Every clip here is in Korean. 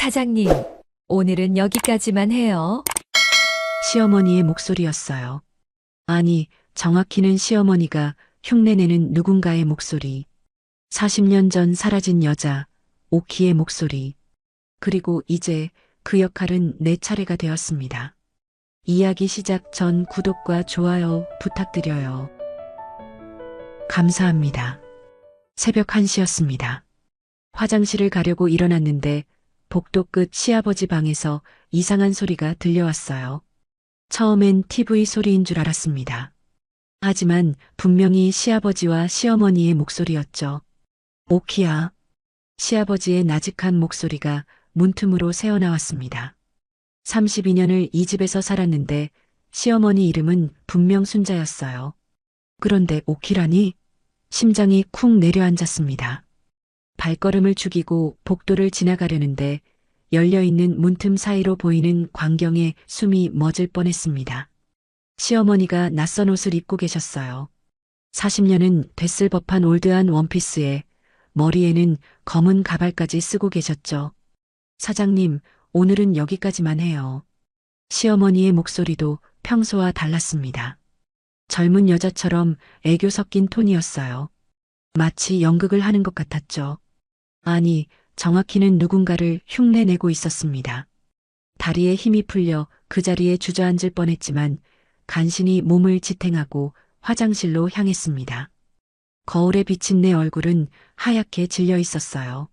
사장님, 오늘은 여기까지만 해요. 시어머니의 목소리였어요. 아니, 정확히는 시어머니가 흉내내는 누군가의 목소리. 40년 전 사라진 여자, 오키의 목소리. 그리고 이제 그 역할은 내 차례가 되었습니다. 이야기 시작 전 구독과 좋아요 부탁드려요. 감사합니다. 새벽 1시였습니다. 화장실을 가려고 일어났는데 복도 끝 시아버지 방에서 이상한 소리가 들려왔어요. 처음엔 TV 소리인 줄 알았습니다. 하지만 분명히 시아버지와 시어머니의 목소리였죠. 오키야. 시아버지의 나직한 목소리가 문틈으로 새어나왔습니다. 32년을 이 집에서 살았는데 시어머니 이름은 분명 순자였어요. 그런데 오키라니? 심장이 쿵 내려앉았습니다. 발걸음을 죽이고 복도를 지나가려는데 열려있는 문틈 사이로 보이는 광경에 숨이 멎을 뻔했습니다. 시어머니가 낯선 옷을 입고 계셨어요. 40년은 됐을 법한 올드한 원피스에 머리에는 검은 가발까지 쓰고 계셨죠. 사장님, 오늘은 여기까지만 해요. 시어머니의 목소리도 평소와 달랐습니다. 젊은 여자처럼 애교 섞인 톤이었어요. 마치 연극을 하는 것 같았죠. 아니, 정확히는 누군가를 흉내내고 있었습니다. 다리에 힘이 풀려 그 자리에 주저앉을 뻔했지만 간신히 몸을 지탱하고 화장실로 향했습니다. 거울에 비친 내 얼굴은 하얗게 질려 있었어요.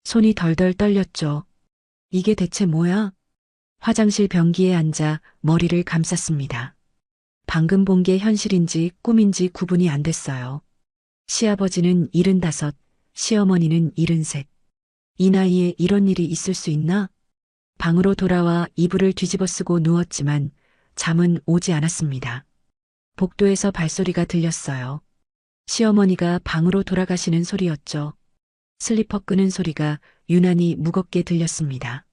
손이 덜덜 떨렸죠. 이게 대체 뭐야? 화장실 변기에 앉아 머리를 감쌌습니다. 방금 본 게 현실인지 꿈인지 구분이 안 됐어요. 시아버지는 75, 시어머니는 73. 이 나이에 이런 일이 있을 수 있나? 방으로 돌아와 이불을 뒤집어 쓰고 누웠지만 잠은 오지 않았습니다. 복도에서 발소리가 들렸어요. 시어머니가 방으로 돌아가시는 소리였죠. 슬리퍼 끄는 소리가 유난히 무겁게 들렸습니다.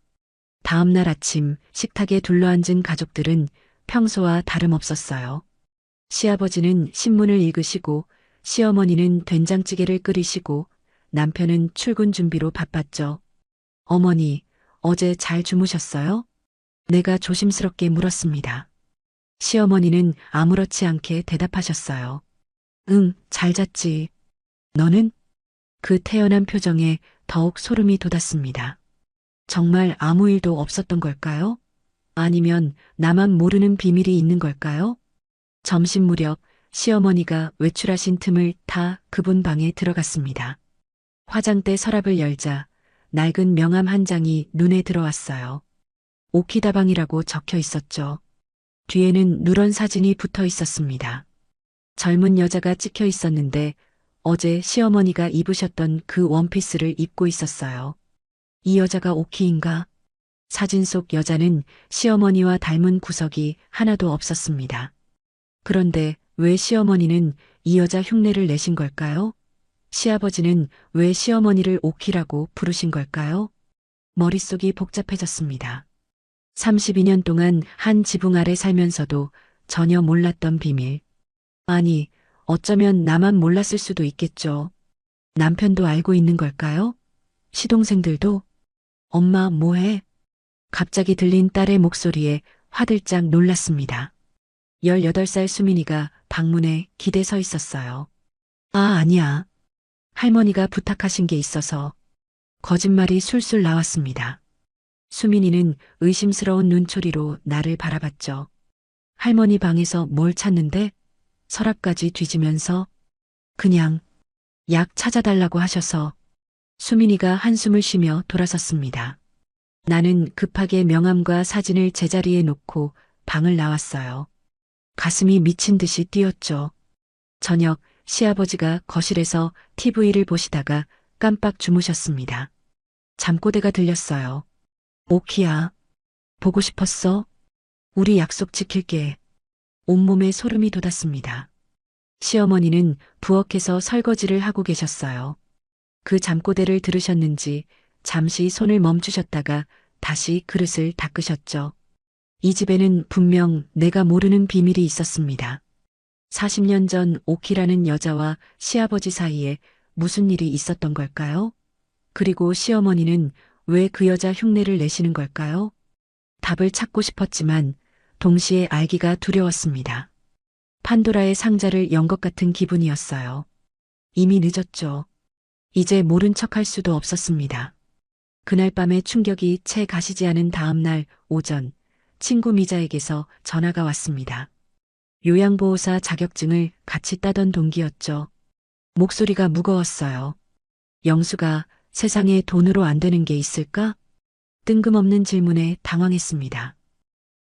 다음 날 아침 식탁에 둘러앉은 가족들은 평소와 다름없었어요. 시아버지는 신문을 읽으시고 시어머니는 된장찌개를 끓이시고 남편은 출근 준비로 바빴죠. 어머니, 어제 잘 주무셨어요? 내가 조심스럽게 물었습니다. 시어머니는 아무렇지 않게 대답하셨어요. 응, 잘 잤지. 너는? 그 태연한 표정에 더욱 소름이 돋았습니다. 정말 아무 일도 없었던 걸까요? 아니면 나만 모르는 비밀이 있는 걸까요? 점심 무렵 시어머니가 외출하신 틈을 타 그분 방에 들어갔습니다. 화장대 서랍을 열자 낡은 명함 한 장이 눈에 들어왔어요. 오키다방이라고 적혀 있었죠. 뒤에는 누런 사진이 붙어 있었습니다. 젊은 여자가 찍혀 있었는데 어제 시어머니가 입으셨던 그 원피스를 입고 있었어요. 이 여자가 오키인가? 사진 속 여자는 시어머니와 닮은 구석이 하나도 없었습니다. 그런데 왜 시어머니는 이 여자 흉내를 내신 걸까요? 시아버지는 왜 시어머니를 오키라고 부르신 걸까요? 머릿속이 복잡해졌습니다. 32년 동안 한 지붕 아래 살면서도 전혀 몰랐던 비밀. 아니, 어쩌면 나만 몰랐을 수도 있겠죠. 남편도 알고 있는 걸까요? 시동생들도? 엄마, 뭐해? 갑자기 들린 딸의 목소리에 화들짝 놀랐습니다. 18살 수민이가 방문에 기대 서 있었어요. 아, 아니야. 할머니가 부탁하신 게 있어서. 거짓말이 술술 나왔습니다. 수민이는 의심스러운 눈초리로 나를 바라봤죠. 할머니 방에서 뭘 찾는데? 서랍까지 뒤지면서 그냥 약 찾아달라고 하셔서. 수민이가 한숨을 쉬며 돌아섰습니다. 나는 급하게 명함과 사진을 제자리에 놓고 방을 나왔어요. 가슴이 미친 듯이 뛰었죠. 저녁 시아버지가 거실에서 TV를 보시다가 깜빡 주무셨습니다. 잠꼬대가 들렸어요. 오키야, 보고 싶었어? 우리 약속 지킬게. 온몸에 소름이 돋았습니다. 시어머니는 부엌에서 설거지를 하고 계셨어요. 그 잠꼬대를 들으셨는지 잠시 손을 멈추셨다가 다시 그릇을 닦으셨죠. 이 집에는 분명 내가 모르는 비밀이 있었습니다. 40년 전 오키라는 여자와 시아버지 사이에 무슨 일이 있었던 걸까요? 그리고 시어머니는 왜 그 여자 흉내를 내시는 걸까요? 답을 찾고 싶었지만 동시에 알기가 두려웠습니다. 판도라의 상자를 연 것 같은 기분이었어요. 이미 늦었죠. 이제 모른 척할 수도 없었습니다. 그날 밤의 충격이 채 가시지 않은 다음 날 오전, 친구 미자에게서 전화가 왔습니다. 요양보호사 자격증을 같이 따던 동기였죠. 목소리가 무거웠어요. 영수가 세상에 돈으로 안 되는 게 있을까? 뜬금없는 질문에 당황했습니다.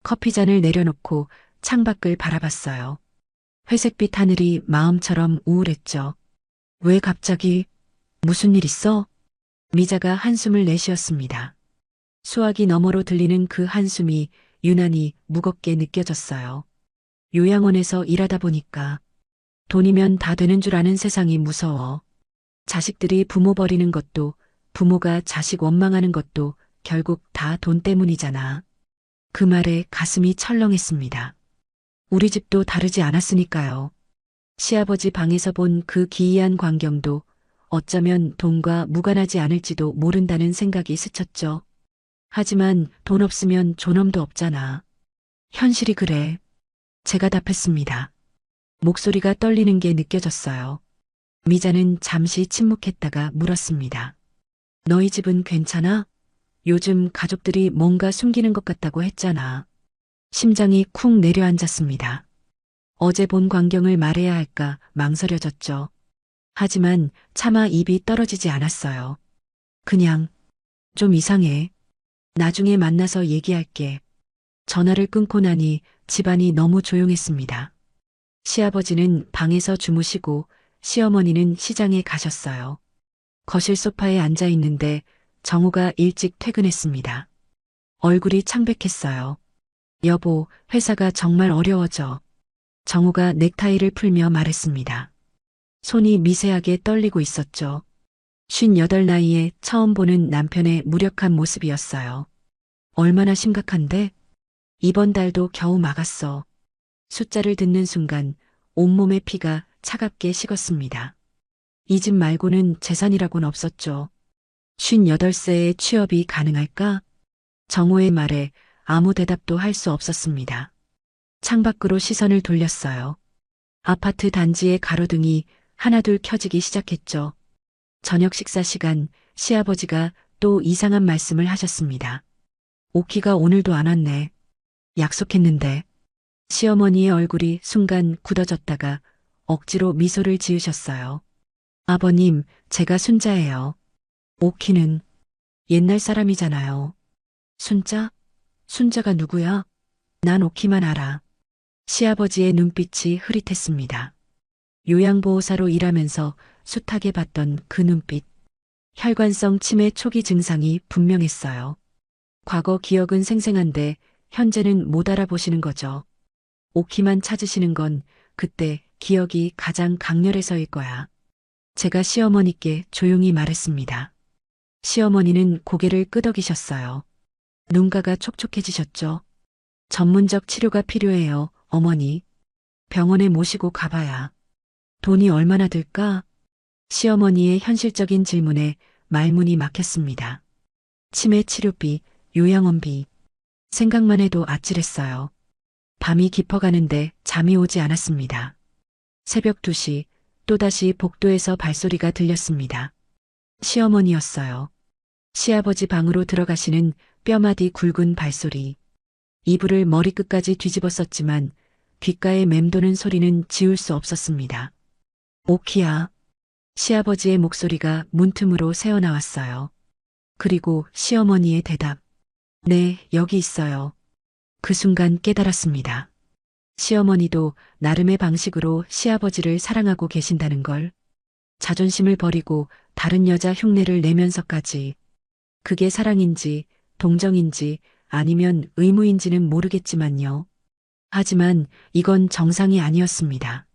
커피잔을 내려놓고 창밖을 바라봤어요. 회색빛 하늘이 마음처럼 우울했죠. 왜 갑자기? 무슨 일 있어? 미자가 한숨을 내쉬었습니다. 수화기 너머로 들리는 그 한숨이 유난히 무겁게 느껴졌어요. 요양원에서 일하다 보니까 돈이면 다 되는 줄 아는 세상이 무서워. 자식들이 부모 버리는 것도 부모가 자식 원망하는 것도 결국 다 돈 때문이잖아. 그 말에 가슴이 철렁했습니다. 우리 집도 다르지 않았으니까요. 시아버지 방에서 본 그 기이한 광경도 어쩌면 돈과 무관하지 않을지도 모른다는 생각이 스쳤죠. 하지만 돈 없으면 존엄도 없잖아. 현실이 그래. 제가 답했습니다. 목소리가 떨리는 게 느껴졌어요. 미자는 잠시 침묵했다가 물었습니다. 너희 집은 괜찮아? 요즘 가족들이 뭔가 숨기는 것 같다고 했잖아. 심장이 쿵 내려앉았습니다. 어제 본 광경을 말해야 할까 망설여졌죠. 하지만 차마 입이 떨어지지 않았어요. 그냥 좀 이상해. 나중에 만나서 얘기할게. 전화를 끊고 나니 집안이 너무 조용했습니다. 시아버지는 방에서 주무시고 시어머니는 시장에 가셨어요. 거실 소파에 앉아 있는데 정우가 일찍 퇴근했습니다. 얼굴이 창백했어요. 여보, 회사가 정말 어려워져. 정우가 넥타이를 풀며 말했습니다. 손이 미세하게 떨리고 있었죠. 58 나이에 처음 보는 남편의 무력한 모습이었어요. 얼마나 심각한데? 이번 달도 겨우 막았어. 숫자를 듣는 순간 온몸의 피가 차갑게 식었습니다. 이 집 말고는 재산이라고는 없었죠. 58세에 취업이 가능할까? 정호의 말에 아무 대답도 할 수 없었습니다. 창밖으로 시선을 돌렸어요. 아파트 단지의 가로등이 하나둘 켜지기 시작했죠. 저녁 식사 시간 시아버지가 또 이상한 말씀을 하셨습니다. 오키가 오늘도 안 왔네. 약속했는데. 시어머니의 얼굴이 순간 굳어졌다가 억지로 미소를 지으셨어요. 아버님, 제가 순자예요. 오키는 옛날 사람이잖아요. 순자? 순자가 누구야? 난 오키만 알아. 시아버지의 눈빛이 흐릿했습니다. 요양보호사로 일하면서 숱하게 봤던 그 눈빛. 혈관성 치매 초기 증상이 분명했어요. 과거 기억은 생생한데 현재는 못 알아보시는 거죠. 오키만 찾으시는 건 그때 기억이 가장 강렬해서일 거야. 제가 시어머니께 조용히 말했습니다. 시어머니는 고개를 끄덕이셨어요. 눈가가 촉촉해지셨죠. 전문적 치료가 필요해요, 어머니. 병원에 모시고 가봐야. 돈이 얼마나 들까? 시어머니의 현실적인 질문에 말문이 막혔습니다. 치매 치료비, 요양원비. 생각만 해도 아찔했어요. 밤이 깊어가는데 잠이 오지 않았습니다. 새벽 2시 또다시 복도에서 발소리가 들렸습니다. 시어머니였어요. 시아버지 방으로 들어가시는 뼈마디 굵은 발소리. 이불을 머리끝까지 뒤집었었지만 귓가에 맴도는 소리는 지울 수 없었습니다. 오키야. 시아버지의 목소리가 문틈으로 새어나왔어요. 그리고 시어머니의 대답. 네, 여기 있어요. 그 순간 깨달았습니다. 시어머니도 나름의 방식으로 시아버지를 사랑하고 계신다는 걸. 자존심을 버리고 다른 여자 흉내를 내면서까지. 그게 사랑인지 동정인지 아니면 의무인지는 모르겠지만요. 하지만 이건 정상이 아니었습니다.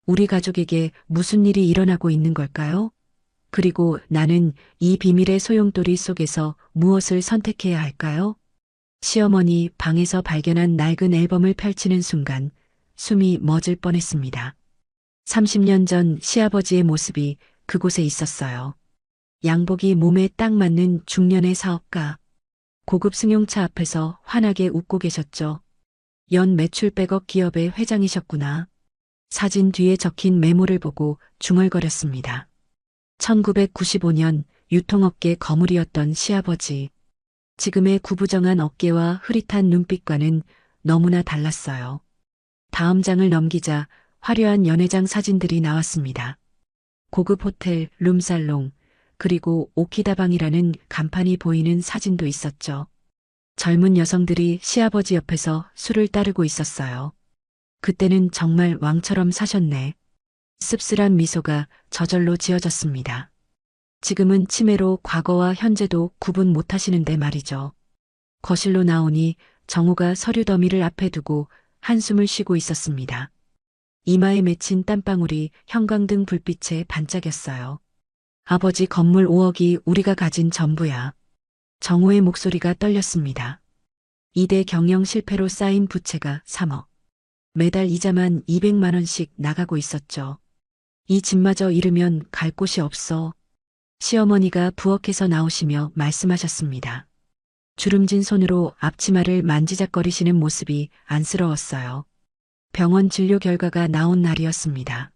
우리 가족에게 무슨 일이 일어나고 있는 걸까요? 그리고 나는 이 비밀의 소용돌이 속에서 무엇을 선택해야 할까요? 시어머니 방에서 발견한 낡은 앨범을 펼치는 순간 숨이 멎을 뻔했습니다. 30년 전 시아버지의 모습이 그곳에 있었어요. 양복이 몸에 딱 맞는 중년의 사업가. 고급 승용차 앞에서 환하게 웃고 계셨죠. 연 매출 100억 기업의 회장이셨구나. 사진 뒤에 적힌 메모를 보고 중얼거렸습니다. 1995년 유통업계 거물이었던 시아버지. 지금의 구부정한 어깨와 흐릿한 눈빛과는 너무나 달랐어요. 다음 장을 넘기자 화려한 연회장 사진들이 나왔습니다. 고급 호텔, 룸살롱, 그리고 오키다방이라는 간판이 보이는 사진도 있었죠. 젊은 여성들이 시아버지 옆에서 술을 따르고 있었어요. 그때는 정말 왕처럼 사셨네. 씁쓸한 미소가 저절로 지어졌습니다. 지금은 치매로 과거와 현재도 구분 못하시는데 말이죠. 거실로 나오니 정우가 서류 더미를 앞에 두고 한숨을 쉬고 있었습니다. 이마에 맺힌 땀방울이 형광등 불빛에 반짝였어요. 아버지 건물 5억이 우리가 가진 전부야. 정우의 목소리가 떨렸습니다. 2대 경영 실패로 쌓인 부채가 3억. 매달 이자만 200만 원씩 나가고 있었죠. 이 집마저 잃으면 갈 곳이 없어. 시어머니가 부엌에서 나오시며 말씀하셨습니다. 주름진 손으로 앞치마를 만지작거리시는 모습이 안쓰러웠어요. 병원 진료 결과가 나온 날이었습니다.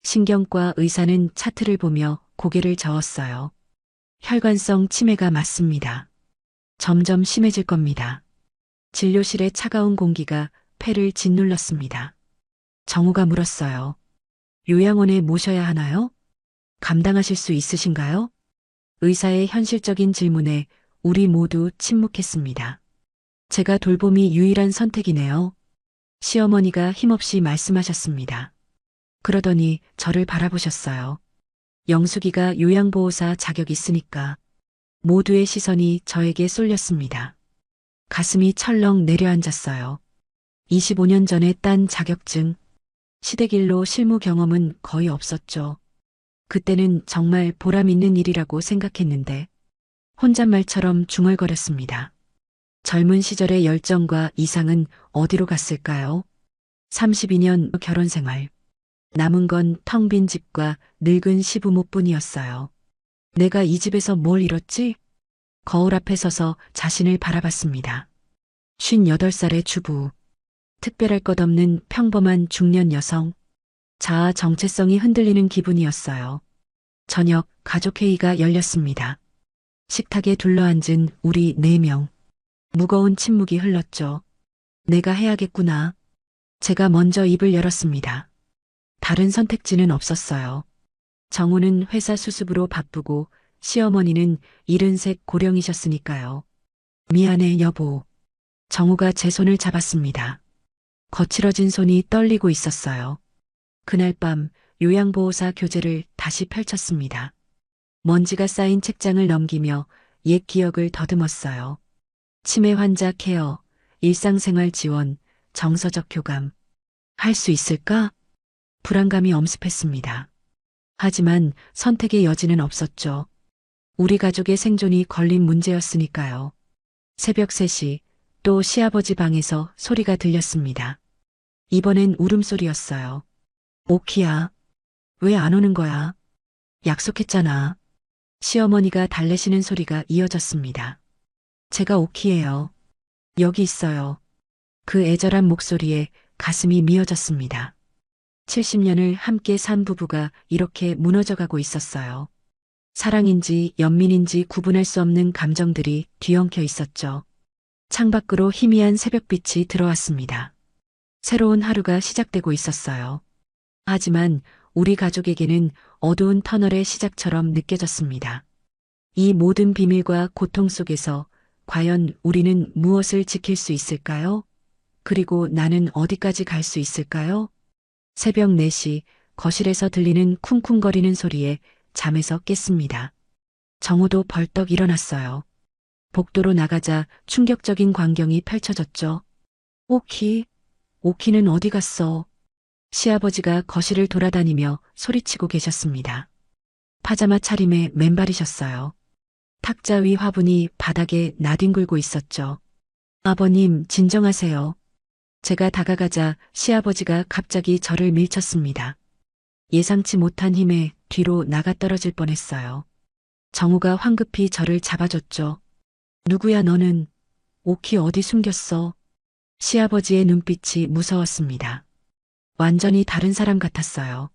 신경과 의사는 차트를 보며 고개를 저었어요. 혈관성 치매가 맞습니다. 점점 심해질 겁니다. 진료실의 차가운 공기가 폐를 짓눌렀습니다. 정우가 물었어요. 요양원에 모셔야 하나요? 감당하실 수 있으신가요? 의사의 현실적인 질문에 우리 모두 침묵했습니다. 제가 돌봄이 유일한 선택이네요. 시어머니가 힘없이 말씀하셨습니다. 그러더니 저를 바라보셨어요. 영숙이가 요양보호사 자격 있으니까. 모두의 시선이 저에게 쏠렸습니다. 가슴이 철렁 내려앉았어요. 25년 전에 딴 자격증. 시댁일로 실무 경험은 거의 없었죠. 그때는 정말 보람 있는 일이라고 생각했는데 혼잣말처럼 중얼거렸습니다. 젊은 시절의 열정과 이상은 어디로 갔을까요? 32년 결혼 생활. 남은 건 텅 빈 집과 늙은 시부모뿐이었어요. 내가 이 집에서 뭘 잃었지? 거울 앞에 서서 자신을 바라봤습니다. 58살의 주부. 특별할 것 없는 평범한 중년 여성. 자아 정체성이 흔들리는 기분이었어요. 저녁 가족회의가 열렸습니다. 식탁에 둘러앉은 우리 4명. 무거운 침묵이 흘렀죠. 내가 해야겠구나. 제가 먼저 입을 열었습니다. 다른 선택지는 없었어요. 정우는 회사 수습으로 바쁘고 시어머니는 73 고령이셨으니까요. 미안해 여보. 정우가 제 손을 잡았습니다. 거칠어진 손이 떨리고 있었어요. 그날 밤 요양보호사 교재를 다시 펼쳤습니다. 먼지가 쌓인 책장을 넘기며 옛 기억을 더듬었어요. 치매 환자 케어, 일상생활 지원, 정서적 교감. 할 수 있을까? 불안감이 엄습했습니다. 하지만 선택의 여지는 없었죠. 우리 가족의 생존이 걸린 문제였으니까요. 새벽 3시 또 시아버지 방에서 소리가 들렸습니다. 이번엔 울음소리였어요. 오키야, 왜 안 오는 거야? 약속했잖아. 시어머니가 달래시는 소리가 이어졌습니다. 제가 오키예요. 여기 있어요. 그 애절한 목소리에 가슴이 미어졌습니다. 70년을 함께 산 부부가 이렇게 무너져가고 있었어요. 사랑인지 연민인지 구분할 수 없는 감정들이 뒤엉켜 있었죠. 창밖으로 희미한 새벽빛이 들어왔습니다. 새로운 하루가 시작되고 있었어요. 하지만 우리 가족에게는 어두운 터널의 시작처럼 느껴졌습니다. 이 모든 비밀과 고통 속에서 과연 우리는 무엇을 지킬 수 있을까요? 그리고 나는 어디까지 갈 수 있을까요? 새벽 4시 거실에서 들리는 쿵쿵거리는 소리에 잠에서 깼습니다. 정우도 벌떡 일어났어요. 복도로 나가자 충격적인 광경이 펼쳐졌죠. 오키는 어디 갔어? 시아버지가 거실을 돌아다니며 소리치고 계셨습니다. 파자마 차림에 맨발이셨어요. 탁자 위 화분이 바닥에 나뒹굴고 있었죠. 아버님, 진정하세요. 제가 다가가자 시아버지가 갑자기 저를 밀쳤습니다. 예상치 못한 힘에 뒤로 나가 떨어질 뻔했어요. 정우가 황급히 저를 잡아줬죠. 누구야 너는? 오키 어디 숨겼어? 시아버지의 눈빛이 무서웠습니다. 완전히 다른 사람 같았어요.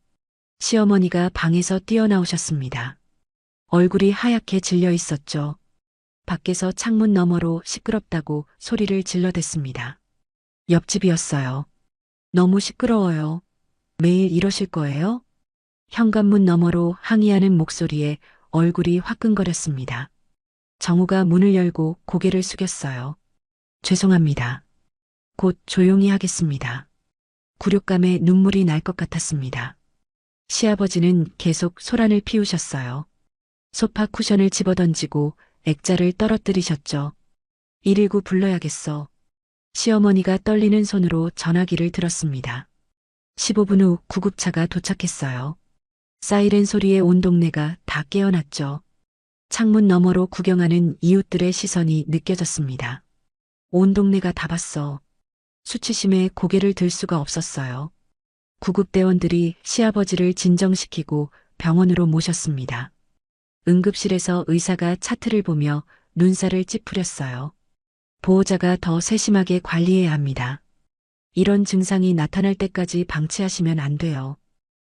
시어머니가 방에서 뛰어나오셨습니다. 얼굴이 하얗게 질려 있었죠. 밖에서 창문 너머로 시끄럽다고 소리를 질러댔습니다. 옆집이었어요. 너무 시끄러워요. 매일 이러실 거예요? 현관문 너머로 항의하는 목소리에 얼굴이 화끈거렸습니다. 정우가 문을 열고 고개를 숙였어요. 죄송합니다. 곧 조용히 하겠습니다. 굴욕감에 눈물이 날 것 같았습니다. 시아버지는 계속 소란을 피우셨어요. 소파 쿠션을 집어던지고 액자를 떨어뜨리셨죠. 119 불러야겠어. 시어머니가 떨리는 손으로 전화기를 들었습니다. 15분 후 구급차가 도착했어요. 사이렌 소리에 온 동네가 다 깨어났죠. 창문 너머로 구경하는 이웃들의 시선이 느껴졌습니다. 온 동네가 다 봤어. 수치심에 고개를 들 수가 없었어요. 구급대원들이 시아버지를 진정시키고 병원으로 모셨습니다. 응급실에서 의사가 차트를 보며 눈살을 찌푸렸어요. 보호자가 더 세심하게 관리해야 합니다. 이런 증상이 나타날 때까지 방치하시면 안 돼요.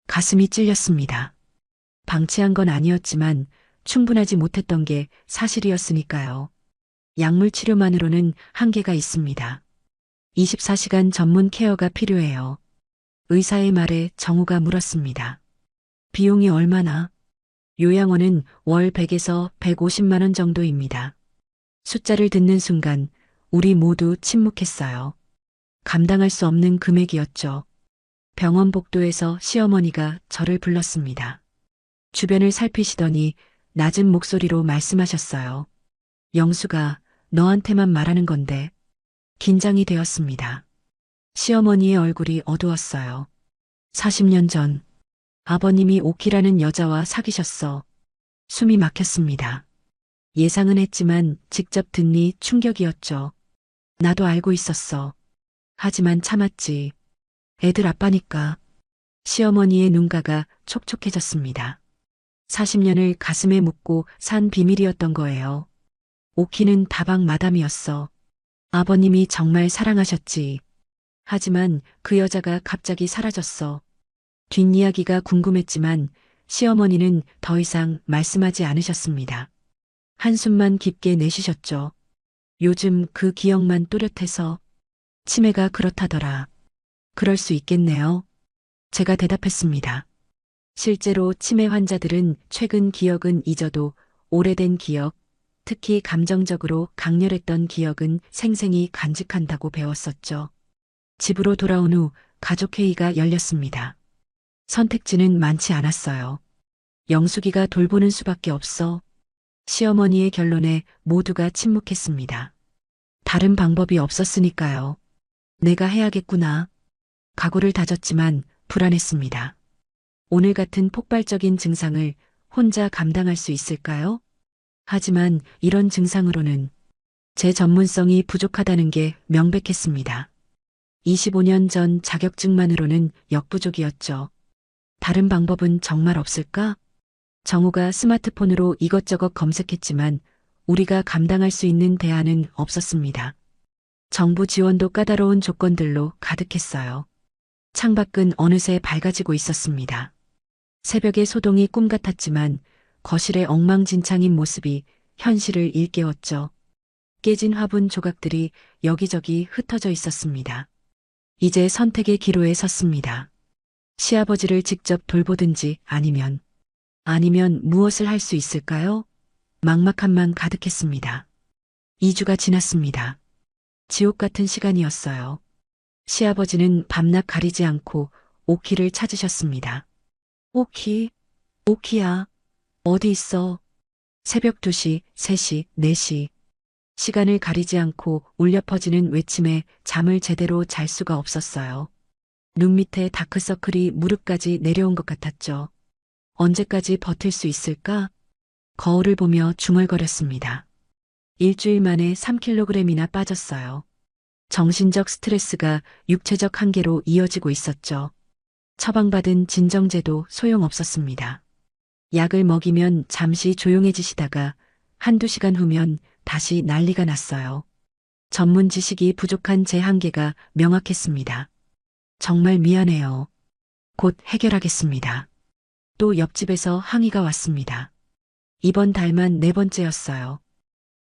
가슴이 찔렸습니다. 방치한 건 아니었지만 충분하지 못했던 게 사실이었으니까요. 약물 치료만으로는 한계가 있습니다. 24시간 전문 케어가 필요해요. 의사의 말에 정우가 물었습니다. 비용이 얼마나? 요양원은 월 100에서 150만 원 정도입니다. 숫자를 듣는 순간 우리 모두 침묵했어요. 감당할 수 없는 금액이었죠. 병원 복도에서 시어머니가 저를 불렀습니다. 주변을 살피시더니 낮은 목소리로 말씀하셨어요. 영수가 너한테만 말하는 건데. 긴장이 되었습니다. 시어머니의 얼굴이 어두웠어요. 40년 전 아버님이 오키라는 여자와 사귀셨어. 숨이 막혔습니다. 예상은 했지만 직접 듣니 충격이었죠. 나도 알고 있었어. 하지만 참았지. 애들 아빠니까. 시어머니의 눈가가 촉촉해졌습니다. 40년을 가슴에 묻고 산 비밀이었던 거예요. 오키는 다방 마담이었어. 아버님이 정말 사랑하셨지. 하지만 그 여자가 갑자기 사라졌어. 뒷이야기가 궁금했지만 시어머니는 더 이상 말씀하지 않으셨습니다. 한숨만 깊게 내쉬셨죠. 요즘 그 기억만 또렷해서 치매가 그렇다더라. 그럴 수 있겠네요. 제가 대답했습니다. 실제로 치매 환자들은 최근 기억은 잊어도 오래된 기억, 특히 감정적으로 강렬했던 기억은 생생히 간직한다고 배웠었죠. 집으로 돌아온 후 가족회의가 열렸습니다. 선택지는 많지 않았어요. 영숙이가 돌보는 수밖에 없어. 시어머니의 결론에 모두가 침묵했습니다. 다른 방법이 없었으니까요. 내가 해야겠구나. 각오를 다졌지만 불안했습니다. 오늘 같은 폭발적인 증상을 혼자 감당할 수 있을까요? 하지만 이런 증상으로는 제 전문성이 부족하다는 게 명백했습니다. 25년 전 자격증만으로는 역부족이었죠. 다른 방법은 정말 없을까? 정우가 스마트폰으로 이것저것 검색했지만 우리가 감당할 수 있는 대안은 없었습니다. 정부 지원도 까다로운 조건들로 가득했어요. 창밖은 어느새 밝아지고 있었습니다. 새벽의 소동이 꿈 같았지만 거실의 엉망진창인 모습이 현실을 일깨웠죠. 깨진 화분 조각들이 여기저기 흩어져 있었습니다. 이제 선택의 기로에 섰습니다. 시아버지를 직접 돌보든지 아니면 무엇을 할 수 있을까요? 막막함만 가득했습니다. 2주가 지났습니다. 지옥 같은 시간이었어요. 시아버지는 밤낮 가리지 않고 오키를 찾으셨습니다. 오키, 오키야, 어디 있어? 새벽 2시, 3시, 4시. 시간을 가리지 않고 울려 퍼지는 외침에 잠을 제대로 잘 수가 없었어요. 눈 밑에 다크서클이 무릎까지 내려온 것 같았죠. 언제까지 버틸 수 있을까? 거울을 보며 중얼거렸습니다. 일주일 만에 3kg이나 빠졌어요. 정신적 스트레스가 육체적 한계로 이어지고 있었죠. 처방받은 진정제도 소용없었습니다. 약을 먹이면 잠시 조용해지시다가 한두 시간 후면 다시 난리가 났어요. 전문 지식이 부족한 제 한계가 명확했습니다. 정말 미안해요. 곧 해결하겠습니다. 또 옆집에서 항의가 왔습니다. 이번 달만 네 번째였어요.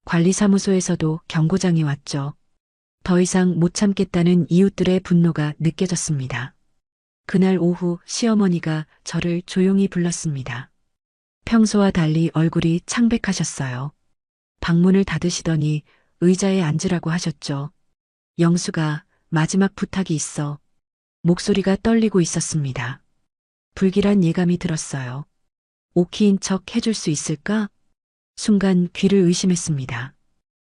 관리사무소에서도 경고장이 왔죠. 더 이상 못 참겠다는 이웃들의 분노가 느껴졌습니다. 그날 오후 시어머니가 저를 조용히 불렀습니다. 평소와 달리 얼굴이 창백하셨어요. 방문을 닫으시더니 의자에 앉으라고 하셨죠. 영수가 마지막 부탁이 있어. 목소리가 떨리고 있었습니다. 불길한 예감이 들었어요. 오키인 척 해줄 수 있을까? 순간 귀를 의심했습니다.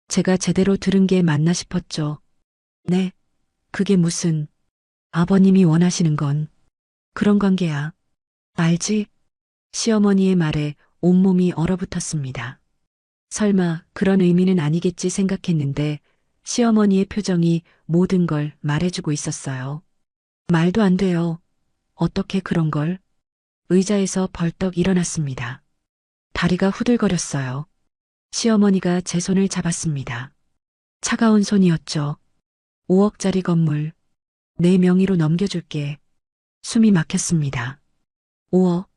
제가 제대로 들은 게 맞나 싶었죠. 네, 그게 무슨, 아버님이 원하시는 건 그런 관계야. 알지? 시어머니의 말에 온몸이 얼어붙었습니다. 설마 그런 의미는 아니겠지 생각했는데 시어머니의 표정이 모든 걸 말해주고 있었어요. 말도 안 돼요. 어떻게 그런 걸? 의자에서 벌떡 일어났습니다. 다리가 후들거렸어요. 시어머니가 제 손을 잡았습니다. 차가운 손이었죠. 5억짜리 건물. 내 명의로 넘겨줄게. 숨이 막혔습니다. 5억.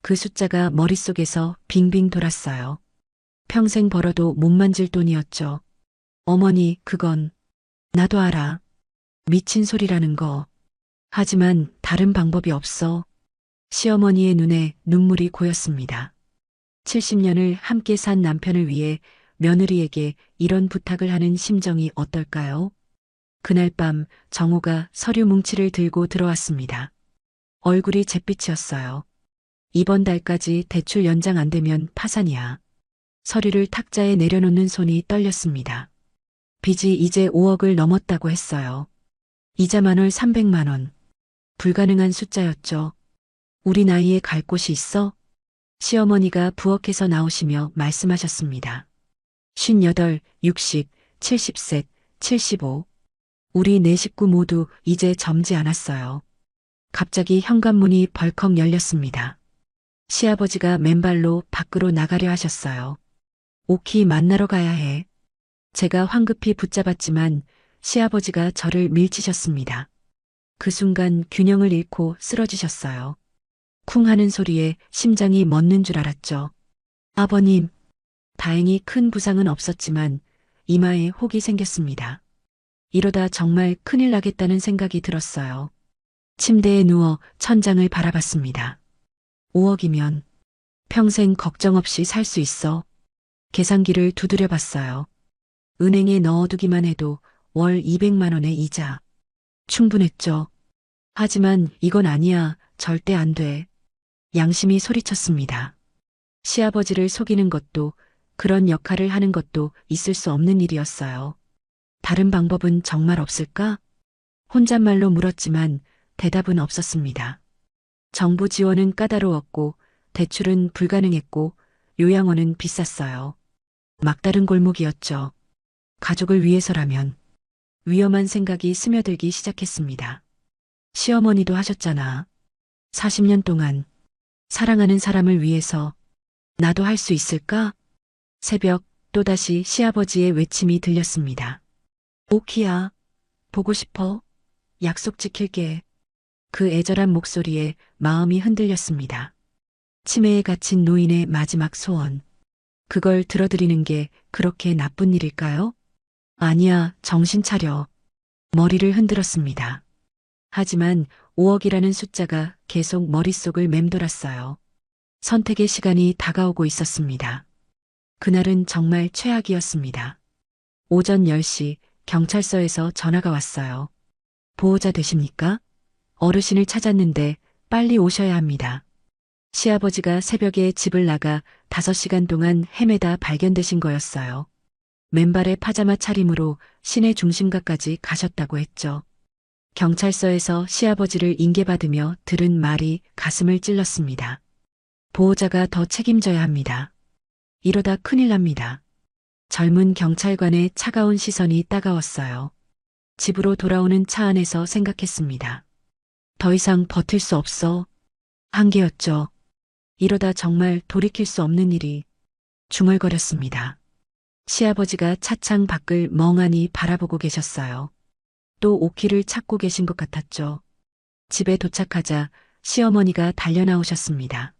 그 숫자가 머릿속에서 빙빙 돌았어요. 평생 벌어도 못 만질 돈이었죠. 어머니, 그건 나도 알아. 미친 소리라는 거. 하지만 다른 방법이 없어. 시어머니의 눈에 눈물이 고였습니다. 70년을 함께 산 남편을 위해 며느리에게 이런 부탁을 하는 심정이 어떨까요? 그날 밤 정호가 서류 뭉치를 들고 들어왔습니다. 얼굴이 잿빛이었어요. 이번 달까지 대출 연장 안 되면 파산이야. 서류를 탁자에 내려놓는 손이 떨렸습니다. 빚이 이제 5억을 넘었다고 했어요. 이자 만월 300만 원. 불가능한 숫자였죠. 우리 나이에 갈 곳이 있어? 시어머니가 부엌에서 나오시며 말씀하셨습니다. 58, 60, 70셋, 75. 우리 네 식구 모두 이제 젊지 않았어요. 갑자기 현관문이 벌컥 열렸습니다. 시아버지가 맨발로 밖으로 나가려 하셨어요. 오키 만나러 가야 해. 제가 황급히 붙잡았지만 시아버지가 저를 밀치셨습니다. 그 순간 균형을 잃고 쓰러지셨어요. 쿵 하는 소리에 심장이 멎는 줄 알았죠. 아버님. 다행히 큰 부상은 없었지만 이마에 혹이 생겼습니다. 이러다 정말 큰일 나겠다는 생각이 들었어요. 침대에 누워 천장을 바라봤습니다. 5억이면 평생 걱정 없이 살 수 있어. 계산기를 두드려 봤어요. 은행에 넣어두기만 해도 월 200만 원의 이자. 충분했죠. 하지만 이건 아니야. 절대 안 돼. 양심이 소리쳤습니다. 시아버지를 속이는 것도 그런 역할을 하는 것도 있을 수 없는 일이었어요. 다른 방법은 정말 없을까? 혼잣말로 물었지만 대답은 없었습니다. 정부 지원은 까다로웠고 대출은 불가능했고 요양원은 비쌌어요. 막다른 골목이었죠. 가족을 위해서라면 위험한 생각이 스며들기 시작했습니다. 시어머니도 하셨잖아. 40년 동안 사랑하는 사람을 위해서 나도 할 수 있을까? 새벽 또다시 시아버지의 외침이 들렸습니다. 오키야, 보고 싶어. 약속 지킬게. 그 애절한 목소리에 마음이 흔들렸습니다. 치매에 갇힌 노인의 마지막 소원. 그걸 들어드리는 게 그렇게 나쁜 일일까요? 아니야, 정신 차려. 머리를 흔들었습니다. 하지만 5억이라는 숫자가 계속 머릿속을 맴돌았어요. 선택의 시간이 다가오고 있었습니다. 그날은 정말 최악이었습니다. 오전 10시 경찰서에서 전화가 왔어요. 보호자 되십니까? 어르신을 찾았는데 빨리 오셔야 합니다. 시아버지가 새벽에 집을 나가 5시간 동안 헤매다 발견되신 거였어요. 맨발의 파자마 차림으로 시내 중심가까지 가셨다고 했죠. 경찰서에서 시아버지를 인계받으며 들은 말이 가슴을 찔렀습니다. 보호자가 더 책임져야 합니다. 이러다 큰일 납니다. 젊은 경찰관의 차가운 시선이 따가웠어요. 집으로 돌아오는 차 안에서 생각했습니다. 더 이상 버틸 수 없어. 한계였죠. 이러다 정말 돌이킬 수 없는 일이 중얼거렸습니다. 시아버지가 차창 밖을 멍하니 바라보고 계셨어요. 또 오키를 찾고 계신 것 같았죠. 집에 도착하자 시어머니가 달려 나오셨습니다.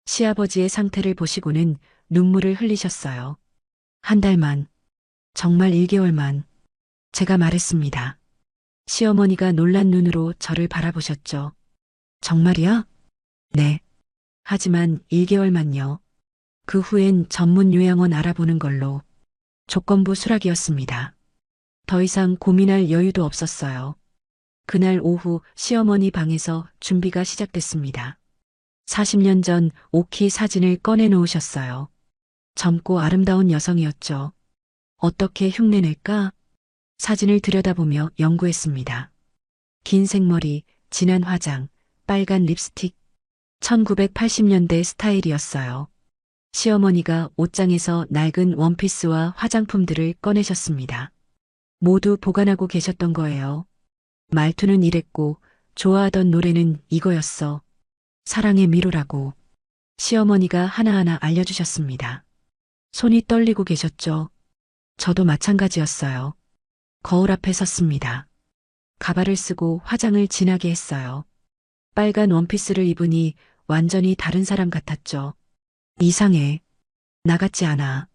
시아버지의 상태를 보시고는 눈물을 흘리셨어요. 한 달만, 정말 1개월만. 제가 말했습니다. 시어머니가 놀란 눈으로 저를 바라보셨죠. 정말이야? 네. 하지만 1개월만요. 그 후엔 전문 요양원 알아보는 걸로. 조건부 수락이었습니다. 더 이상 고민할 여유도 없었어요. 그날 오후 시어머니 방에서 준비가 시작됐습니다. 40년 전 오키 사진을 꺼내 놓으셨어요. 젊고 아름다운 여성이었죠. 어떻게 흉내낼까? 사진을 들여다보며 연구했습니다. 긴 생머리, 진한 화장, 빨간 립스틱. 1980년대 스타일이었어요. 시어머니가 옷장에서 낡은 원피스와 화장품들을 꺼내셨습니다. 모두 보관하고 계셨던 거예요. 말투는 이랬고 좋아하던 노래는 이거였어. 사랑의 미로라고. 시어머니가 하나하나 알려주셨습니다. 손이 떨리고 계셨죠. 저도 마찬가지였어요. 거울 앞에 섰습니다. 가발을 쓰고 화장을 진하게 했어요. 빨간 원피스를 입으니 완전히 다른 사람 같았죠. 이상해. 나 같지 않아.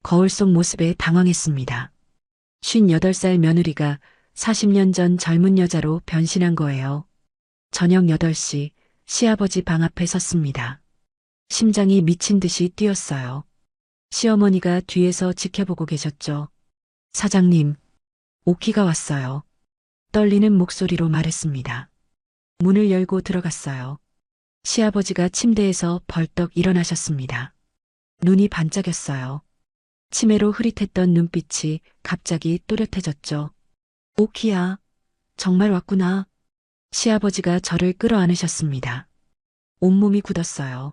거울 속 모습에 당황했습니다. 58살 며느리가 40년 전 젊은 여자로 변신한 거예요. 저녁 8시 시아버지 방 앞에 섰습니다. 심장이 미친 듯이 뛰었어요. 시어머니가 뒤에서 지켜보고 계셨죠. 사장님, 오키가 왔어요. 떨리는 목소리로 말했습니다. 문을 열고 들어갔어요. 시아버지가 침대에서 벌떡 일어나셨습니다. 눈이 반짝였어요. 치매로 흐릿했던 눈빛이 갑자기 또렷해졌죠. 오키야, 정말 왔구나. 시아버지가 저를 끌어안으셨습니다. 온몸이 굳었어요.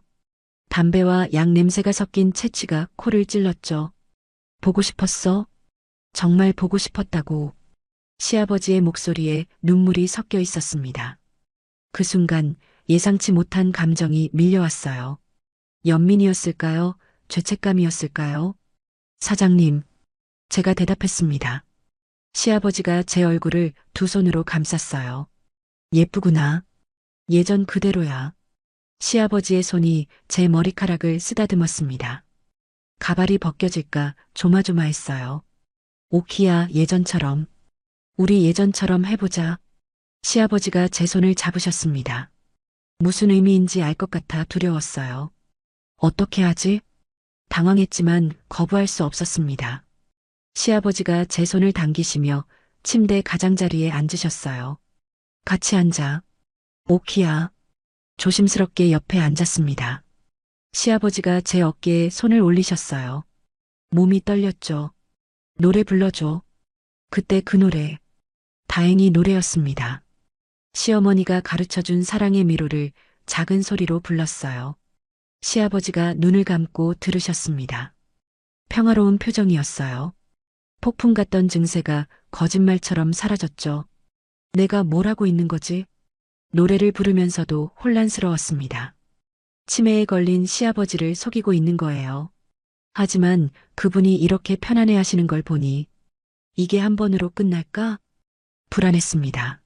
담배와 약 냄새가 섞인 채취가 코를 찔렀죠. 보고 싶었어? 정말 보고 싶었다고. 시아버지의 목소리에 눈물이 섞여 있었습니다. 그 순간 예상치 못한 감정이 밀려왔어요. 연민이었을까요? 죄책감이었을까요? 사장님, 제가 대답했습니다. 시아버지가 제 얼굴을 두 손으로 감쌌어요. 예쁘구나. 예전 그대로야. 시아버지의 손이 제 머리카락을 쓰다듬었습니다. 가발이 벗겨질까 조마조마했어요. 오키야, 예전처럼. 우리 예전처럼 해보자. 시아버지가 제 손을 잡으셨습니다. 무슨 의미인지 알 것 같아 두려웠어요. 어떻게 하지? 당황했지만 거부할 수 없었습니다. 시아버지가 제 손을 당기시며 침대 가장자리에 앉으셨어요. 같이 앉아. 오키야. 조심스럽게 옆에 앉았습니다. 시아버지가 제 어깨에 손을 올리셨어요. 몸이 떨렸죠. 노래 불러줘. 그때 그 노래. 다행히 노래였습니다. 시어머니가 가르쳐준 사랑의 미로를 작은 소리로 불렀어요. 시아버지가 눈을 감고 들으셨습니다. 평화로운 표정이었어요. 폭풍 같던 증세가 거짓말처럼 사라졌죠. 내가 뭘 하고 있는 거지? 노래를 부르면서도 혼란스러웠습니다. 치매에 걸린 시아버지를 속이고 있는 거예요. 하지만 그분이 이렇게 편안해 하시는 걸 보니 이게 한 번으로 끝날까? 불안했습니다.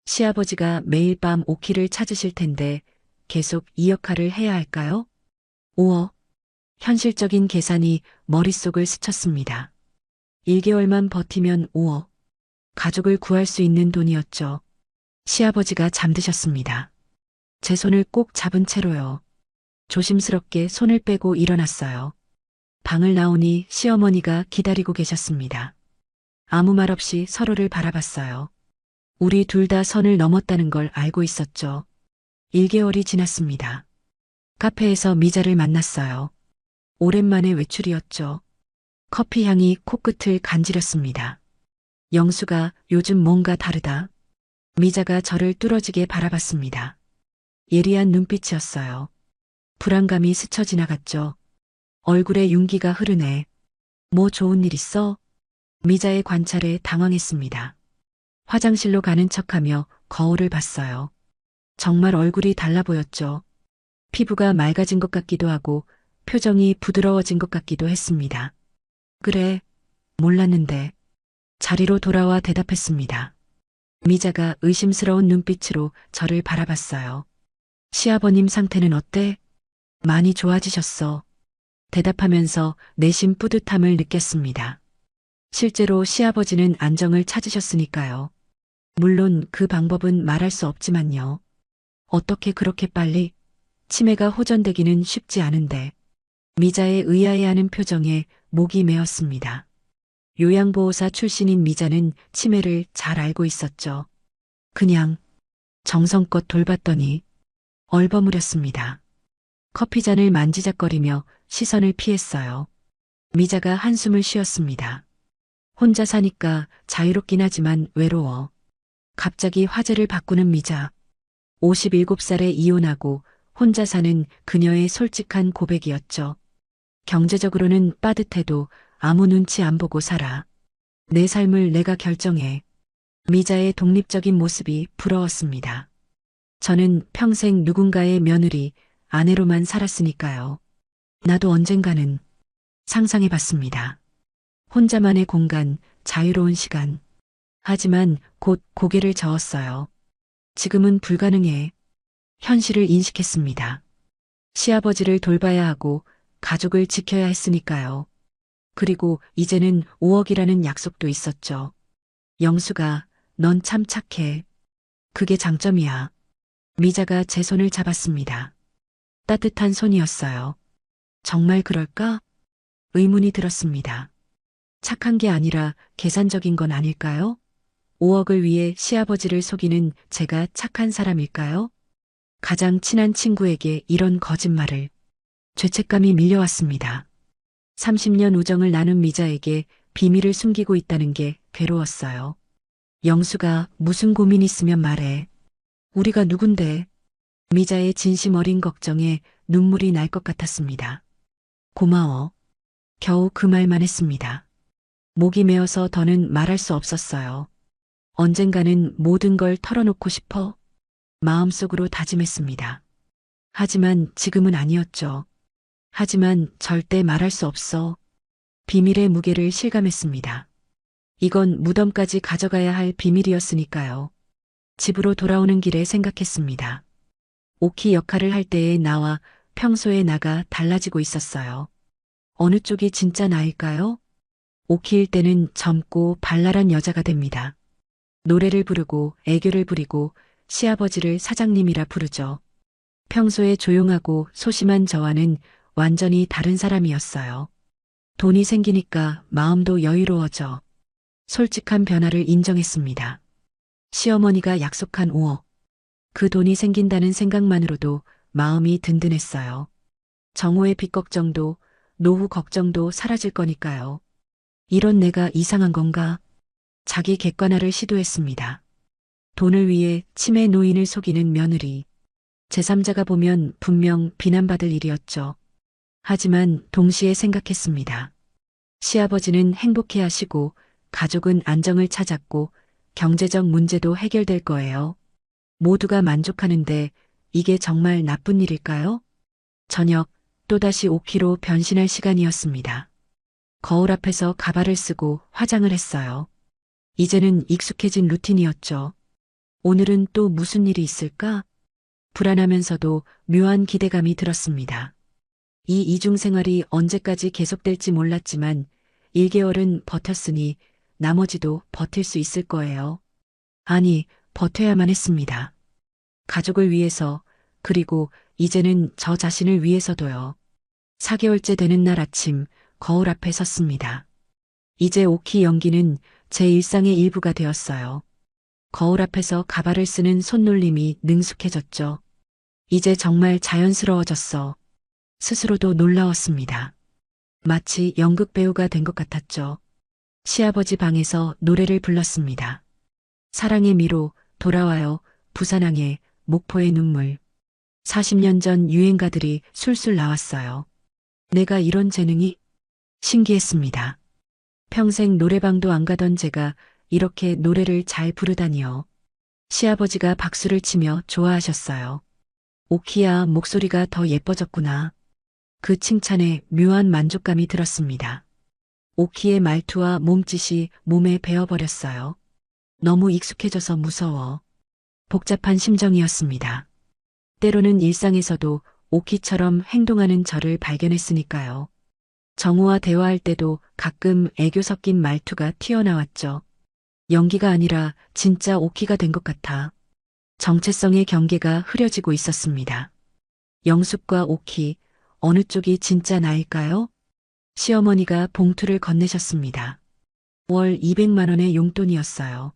시아버지가 매일 밤 오키를 찾으실 텐데 계속 이 역할을 해야 할까요? 5억. 현실적인 계산이 머릿속을 스쳤습니다. 1개월만 버티면 5억. 가족을 구할 수 있는 돈이었죠. 시아버지가 잠드셨습니다. 제 손을 꼭 잡은 채로요. 조심스럽게 손을 빼고 일어났어요. 방을 나오니 시어머니가 기다리고 계셨습니다. 아무 말 없이 서로를 바라봤어요. 우리 둘 다 선을 넘었다는 걸 알고 있었죠. 1개월이 지났습니다. 카페에서 미자를 만났어요. 오랜만에 외출이었죠. 커피 향이 코끝을 간지렸습니다. 영수가 요즘 뭔가 다르다. 미자가 저를 뚫어지게 바라봤습니다. 예리한 눈빛이었어요. 불안감이 스쳐 지나갔죠. 얼굴에 윤기가 흐르네. 뭐 좋은 일 있어? 미자의 관찰에 당황했습니다. 화장실로 가는 척하며 거울을 봤어요. 정말 얼굴이 달라 보였죠. 피부가 맑아진 것 같기도 하고 표정이 부드러워진 것 같기도 했습니다. 그래, 몰랐는데. 자리로 돌아와 대답했습니다. 미자가 의심스러운 눈빛으로 저를 바라봤어요. 시아버님 상태는 어때? 많이 좋아지셨어. 대답하면서 내심 뿌듯함을 느꼈습니다. 실제로 시아버지는 안정을 찾으셨으니까요. 물론 그 방법은 말할 수 없지만요. 어떻게 그렇게 빨리? 치매가 호전되기는 쉽지 않은데. 미자의 의아해하는 표정에 목이 메었습니다. 요양보호사 출신인 미자는 치매를 잘 알고 있었죠. 그냥 정성껏 돌봤더니 얼버무렸습니다. 커피잔을 만지작거리며 시선을 피했어요. 미자가 한숨을 쉬었습니다. 혼자 사니까 자유롭긴 하지만 외로워. 갑자기 화제를 바꾸는 미자. 57살에 이혼하고 혼자 사는 그녀의 솔직한 고백이었죠. 경제적으로는 빠듯해도 아무 눈치 안 보고 살아. 내 삶을 내가 결정해. 미자의 독립적인 모습이 부러웠습니다. 저는 평생 누군가의 며느리, 아내로만 살았으니까요. 나도 언젠가는 상상해봤습니다. 혼자만의 공간, 자유로운 시간. 하지만 곧 고개를 저었어요. 지금은 불가능해. 현실을 인식했습니다. 시아버지를 돌봐야 하고 가족을 지켜야 했으니까요. 그리고 이제는 5억이라는 약속도 있었죠. 영수가, 넌 참 착해. 그게 장점이야. 미자가 제 손을 잡았습니다. 따뜻한 손이었어요. 정말 그럴까? 의문이 들었습니다. 착한 게 아니라 계산적인 건 아닐까요? 5억을 위해 시아버지를 속이는 제가 착한 사람일까요? 가장 친한 친구에게 이런 거짓말을. 죄책감이 밀려왔습니다. 30년 우정을 나눈 미자에게 비밀을 숨기고 있다는 게 괴로웠어요. 영수가 무슨 고민 있으면 말해. 우리가 누군데? 미자의 진심 어린 걱정에 눈물이 날 것 같았습니다. 고마워. 겨우 그 말만 했습니다. 목이 메어서 더는 말할 수 없었어요. 언젠가는 모든 걸 털어놓고 싶어 마음속으로 다짐했습니다. 하지만 지금은 아니었죠. 하지만 절대 말할 수 없어. 비밀의 무게를 실감했습니다. 이건 무덤까지 가져가야 할 비밀이었으니까요. 집으로 돌아오는 길에 생각했습니다. 오키 역할을 할 때의 나와 평소의 나가 달라지고 있었어요. 어느 쪽이 진짜 나일까요? 오키일 때는 젊고 발랄한 여자가 됩니다. 노래를 부르고 애교를 부리고 시아버지를 사장님이라 부르죠. 평소에 조용하고 소심한 저와는 완전히 다른 사람이었어요. 돈이 생기니까 마음도 여유로워져. 솔직한 변화를 인정했습니다. 시어머니가 약속한 5억. 그 돈이 생긴다는 생각만으로도 마음이 든든했어요. 정호의 빚 걱정도 노후 걱정도 사라질 거니까요. 이런 내가 이상한 건가? 자기 객관화를 시도했습니다. 돈을 위해 치매 노인을 속이는 며느리. 제3자가 보면 분명 비난받을 일이었죠. 하지만 동시에 생각했습니다. 시아버지는 행복해 하시고 가족은 안정을 찾았고 경제적 문제도 해결될 거예요. 모두가 만족하는데 이게 정말 나쁜 일일까요? 저녁 또다시 5kg 변신할 시간이었습니다. 거울 앞에서 가발을 쓰고 화장을 했어요. 이제는 익숙해진 루틴이었죠. 오늘은 또 무슨 일이 있을까? 불안하면서도 묘한 기대감이 들었습니다. 이 이중 생활이 언제까지 계속될지 몰랐지만 1개월은 버텼으니 나머지도 버틸 수 있을 거예요. 아니, 버텨야만 했습니다. 가족을 위해서, 그리고 이제는 저 자신을 위해서도요. 4개월째 되는 날 아침, 거울 앞에 섰습니다. 이제 오키 연기는 제 일상의 일부가 되었어요. 거울 앞에서 가발을 쓰는 손놀림이 능숙해졌죠. 이제 정말 자연스러워졌어. 스스로도 놀라웠습니다. 마치 연극 배우가 된 것 같았죠. 시아버지 방에서 노래를 불렀습니다. 사랑의 미로, 돌아와요, 부산항해, 목포의 눈물. 40년 전 유행가들이 술술 나왔어요. 내가 이런 재능이? 신기했습니다. 평생 노래방도 안 가던 제가 이렇게 노래를 잘 부르다니요. 시아버지가 박수를 치며 좋아하셨어요. 오키야, 목소리가 더 예뻐졌구나. 그 칭찬에 묘한 만족감이 들었습니다. 오키의 말투와 몸짓이 몸에 배어버렸어요. 너무 익숙해져서 무서워. 복잡한 심정이었습니다. 때로는 일상에서도 오키처럼 행동하는 저를 발견했으니까요. 정우와 대화할 때도 가끔 애교 섞인 말투가 튀어나왔죠. 연기가 아니라 진짜 오키가 된 것 같아. 정체성의 경계가 흐려지고 있었습니다. 영숙과 오키, 어느 쪽이 진짜 나일까요? 시어머니가 봉투를 건네셨습니다. 월 200만 원의 용돈이었어요.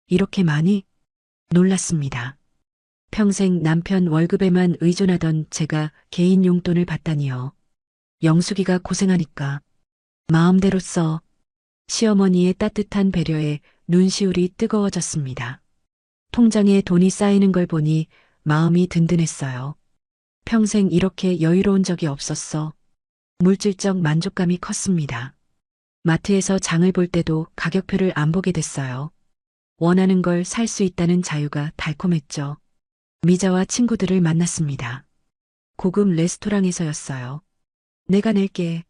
이렇게 많이? 놀랐습니다. 평생 남편 월급에만 의존하던 제가 개인 용돈을 받다니요. 영숙이가 고생하니까 마음대로 써. 시어머니의 따뜻한 배려에 눈시울이 뜨거워졌습니다. 통장에 돈이 쌓이는 걸 보니 마음이 든든했어요. 평생 이렇게 여유로운 적이 없었어. 물질적 만족감이 컸습니다. 마트에서 장을 볼 때도 가격표를 안 보게 됐어요. 원하는 걸 살 수 있다는 자유가 달콤했죠. 미자와 친구들을 만났습니다. 고급 레스토랑에서였어요. 내가 낼게.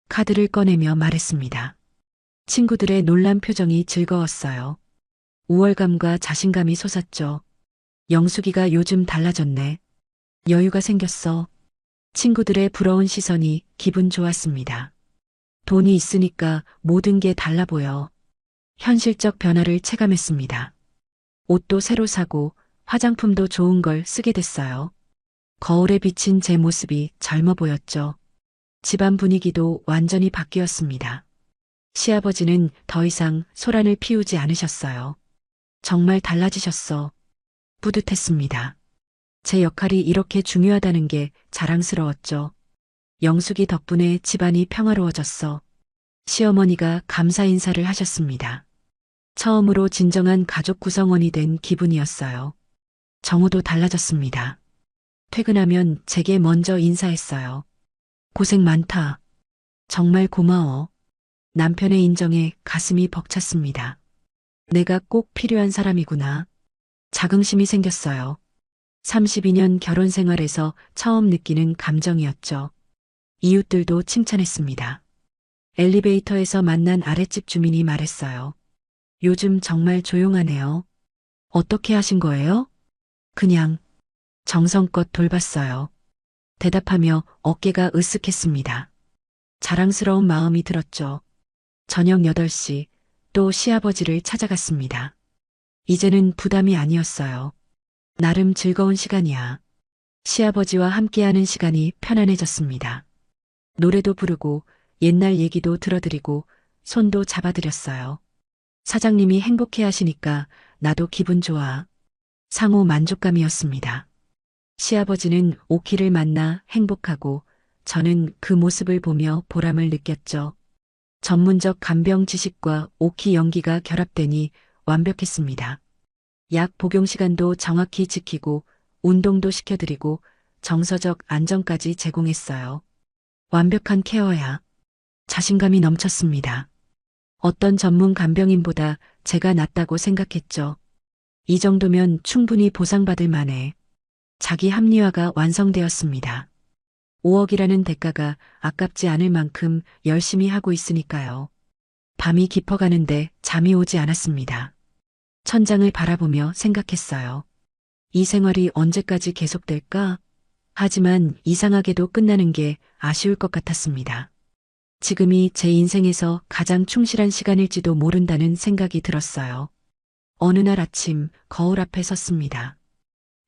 카드를 꺼내며 말했습니다. 친구들의 놀란 표정이 즐거웠어요. 우월감과 자신감이 솟았죠. 영숙이가 요즘 달라졌네. 여유가 생겼어. 친구들의 부러운 시선이 기분 좋았습니다. 돈이 있으니까 모든 게 달라 보여. 현실적 변화를 체감했습니다. 옷도 새로 사고 화장품도 좋은 걸 쓰게 됐어요. 거울에 비친 제 모습이 젊어 보였죠. 집안 분위기도 완전히 바뀌었습니다. 시아버지는 더 이상 소란을 피우지 않으셨어요. 정말 달라지셨어. 뿌듯했습니다. 제 역할이 이렇게 중요하다는 게 자랑스러웠죠. 영숙이 덕분에 집안이 평화로워졌어. 시어머니가 감사 인사를 하셨습니다. 처음으로 진정한 가족 구성원이 된 기분이었어요. 정우도 달라졌습니다. 퇴근하면 제게 먼저 인사했어요. 고생 많다. 정말 고마워. 남편의 인정에 가슴이 벅찼습니다. 내가 꼭 필요한 사람이구나. 자긍심이 생겼어요. 32년 결혼 생활에서 처음 느끼는 감정이었죠. 이웃들도 칭찬했습니다. 엘리베이터에서 만난 아랫집 주민이 말했어요. 요즘 정말 조용하네요. 어떻게 하신 거예요? 그냥 정성껏 돌봤어요. 대답하며 어깨가 으쓱했습니다. 자랑스러운 마음이 들었죠. 저녁 8시 또 시아버지를 찾아갔습니다. 이제는 부담이 아니었어요. 나름 즐거운 시간이야. 시아버지와 함께하는 시간이 편안해졌습니다. 노래도 부르고 옛날 얘기도 들어드리고 손도 잡아드렸어요. 사장님이 행복해 하시니까 나도 기분 좋아. 상호 만족감이었습니다. 시아버지는 오키를 만나 행복하고 저는 그 모습을 보며 보람을 느꼈죠. 전문적 간병 지식과 오키 연기가 결합되니 완벽했습니다. 약 복용 시간도 정확히 지키고 운동도 시켜드리고 정서적 안정까지 제공했어요. 완벽한 케어야. 자신감이 넘쳤습니다. 어떤 전문 간병인보다 제가 낫다고 생각했죠. 이 정도면 충분히 보상받을 만해. 자기 합리화가 완성되었습니다. 5억이라는 대가가 아깝지 않을 만큼 열심히 하고 있으니까요. 밤이 깊어가는데 잠이 오지 않았습니다. 천장을 바라보며 생각했어요. 이 생활이 언제까지 계속될까? 하지만 이상하게도 끝나는 게 아쉬울 것 같았습니다. 지금이 제 인생에서 가장 충실한 시간일지도 모른다는 생각이 들었어요. 어느 날 아침 거울 앞에 섰습니다.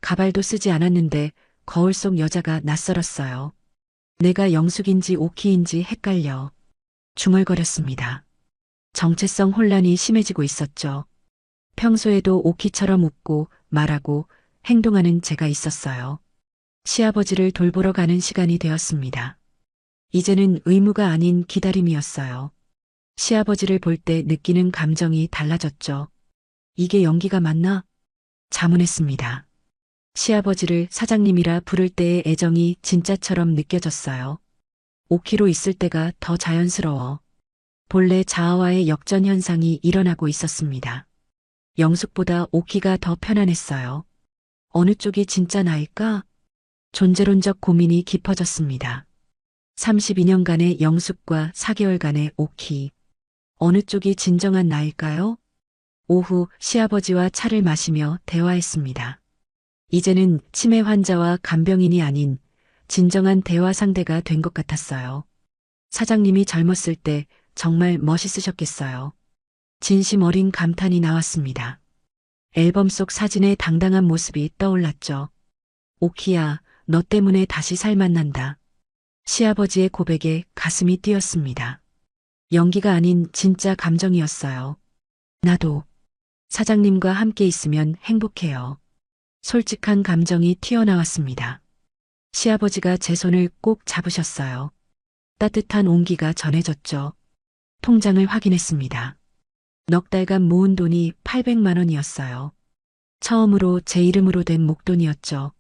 가발도 쓰지 않았는데 거울 속 여자가 낯설었어요. 내가 영숙인지 오키인지 헷갈려 중얼거렸습니다. 정체성 혼란이 심해지고 있었죠. 평소에도 오키처럼 웃고 말하고 행동하는 제가 있었어요. 시아버지를 돌보러 가는 시간이 되었습니다. 이제는 의무가 아닌 기다림이었어요. 시아버지를 볼 때 느끼는 감정이 달라졌죠. 이게 연기가 맞나? 자문했습니다. 시아버지를 사장님이라 부를 때의 애정이 진짜처럼 느껴졌어요. 오키로 있을 때가 더 자연스러워. 본래 자아와의 역전 현상이 일어나고 있었습니다. 영숙보다 오키가 더 편안했어요. 어느 쪽이 진짜 나일까? 존재론적 고민이 깊어졌습니다. 32년간의 영숙과 4개월간의 오키. 어느 쪽이 진정한 나일까요? 오후 시아버지와 차를 마시며 대화했습니다. 이제는 치매 환자와 간병인이 아닌 진정한 대화 상대가 된 것 같았어요. 사장님이 젊었을 때 정말 멋있으셨겠어요. 진심 어린 감탄이 나왔습니다. 앨범 속 사진의 당당한 모습이 떠올랐죠. 오키야, 너 때문에 다시 살맛난다. 시아버지의 고백에 가슴이 뛰었습니다. 연기가 아닌 진짜 감정이었어요. 나도 사장님과 함께 있으면 행복해요. 솔직한 감정이 튀어나왔습니다. 시아버지가 제 손을 꼭 잡으셨어요. 따뜻한 온기가 전해졌죠. 통장을 확인했습니다. 넉 달간 모은 돈이 800만 원이었어요. 처음으로 제 이름으로 된 목돈이었죠.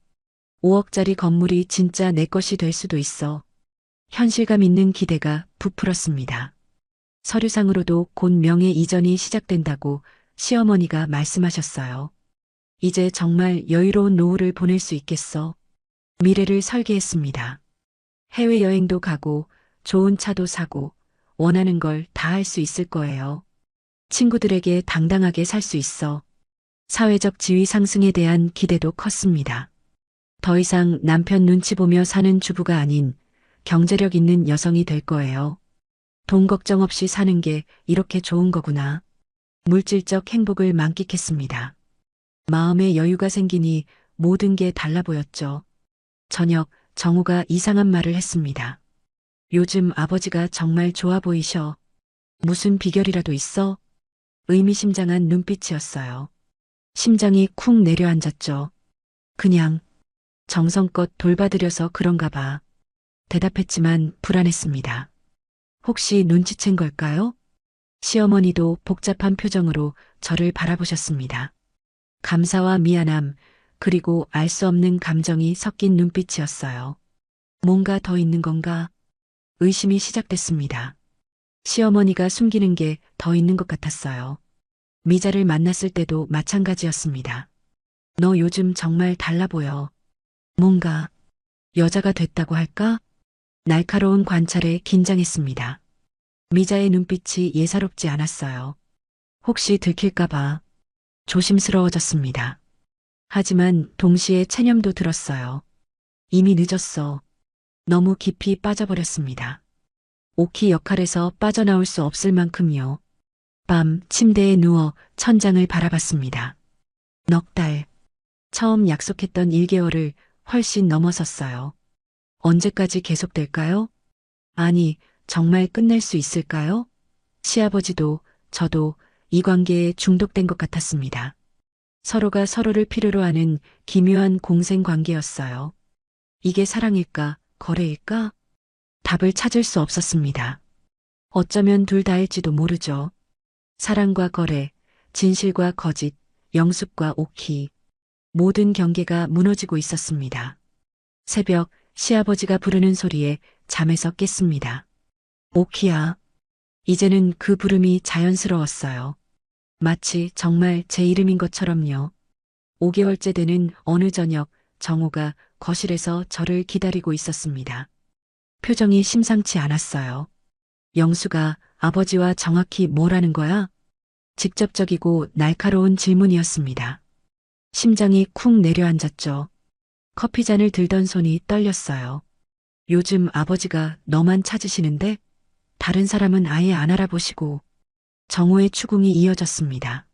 5억짜리 건물이 진짜 내 것이 될 수도 있어. 현실감 있는 기대가 부풀었습니다. 서류상으로도 곧 명예 이전이 시작된다고 시어머니가 말씀하셨어요. 이제 정말 여유로운 노후를 보낼 수 있겠어. 미래를 설계했습니다. 해외여행도 가고 좋은 차도 사고 원하는 걸 다 할 수 있을 거예요. 친구들에게 당당하게 살 수 있어. 사회적 지위 상승에 대한 기대도 컸습니다. 더 이상 남편 눈치 보며 사는 주부가 아닌 경제력 있는 여성이 될 거예요. 돈 걱정 없이 사는 게 이렇게 좋은 거구나. 물질적 행복을 만끽했습니다. 마음의 여유가 생기니 모든 게 달라 보였죠. 저녁 정우가 이상한 말을 했습니다. 요즘 아버지가 정말 좋아 보이셔. 무슨 비결이라도 있어? 의미심장한 눈빛이었어요. 심장이 쿵 내려앉았죠. 그냥 정성껏 돌봐드려서 그런가 봐. 대답했지만 불안했습니다. 혹시 눈치챈 걸까요? 시어머니도 복잡한 표정으로 저를 바라보셨습니다. 감사와 미안함, 그리고 알 수 없는 감정이 섞인 눈빛이었어요. 뭔가 더 있는 건가? 의심이 시작됐습니다. 시어머니가 숨기는 게 더 있는 것 같았어요. 미자를 만났을 때도 마찬가지였습니다. 너 요즘 정말 달라 보여. 뭔가 여자가 됐다고 할까? 날카로운 관찰에 긴장했습니다. 미자의 눈빛이 예사롭지 않았어요. 혹시 들킬까봐 조심스러워졌습니다. 하지만 동시에 체념도 들었어요. 이미 늦었어. 너무 깊이 빠져버렸습니다. 오키 역할에서 빠져나올 수 없을 만큼요. 밤 침대에 누워 천장을 바라봤습니다. 넉 달. 처음 약속했던 1개월을 훨씬 넘어섰어요. 언제까지 계속될까요? 아니, 정말 끝낼 수 있을까요? 시아버지도 저도 이 관계에 중독된 것 같았습니다. 서로가 서로를 필요로 하는 기묘한 공생 관계였어요. 이게 사랑일까, 거래일까? 답을 찾을 수 없었습니다. 어쩌면 둘 다일지도 모르죠. 사랑과 거래, 진실과 거짓, 영숙과 오키. 모든 경계가 무너지고 있었습니다. 새벽 시아버지가 부르는 소리에 잠에서 깼습니다. 오키야. 이제는 그 부름이 자연스러웠어요. 마치 정말 제 이름인 것처럼요. 5개월째 되는 어느 저녁 정우가 거실에서 저를 기다리고 있었습니다. 표정이 심상치 않았어요. 영수가 아버지와 정확히 뭐라는 거야? 직접적이고 날카로운 질문이었습니다. 심장이 쿵 내려앉았죠. 커피잔을 들던 손이 떨렸어요. 요즘 아버지가 너만 찾으시는데 다른 사람은 아예 안 알아보시고. 정우의 추궁이 이어졌습니다.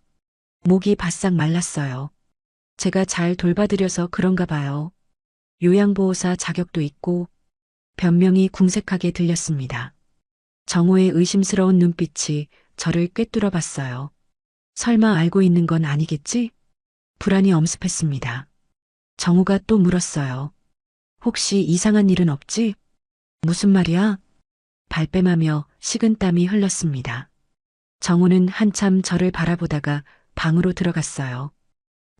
목이 바싹 말랐어요. 제가 잘 돌봐드려서 그런가 봐요. 요양보호사 자격도 있고. 변명이 궁색하게 들렸습니다. 정우의 의심스러운 눈빛이 저를 꿰뚫어 봤어요. 설마 알고 있는 건 아니겠지? 불안이 엄습했습니다. 정우가 또 물었어요. 혹시 이상한 일은 없지? 무슨 말이야? 발뺌하며 식은땀이 흘렀습니다. 정우는 한참 저를 바라보다가 방으로 들어갔어요.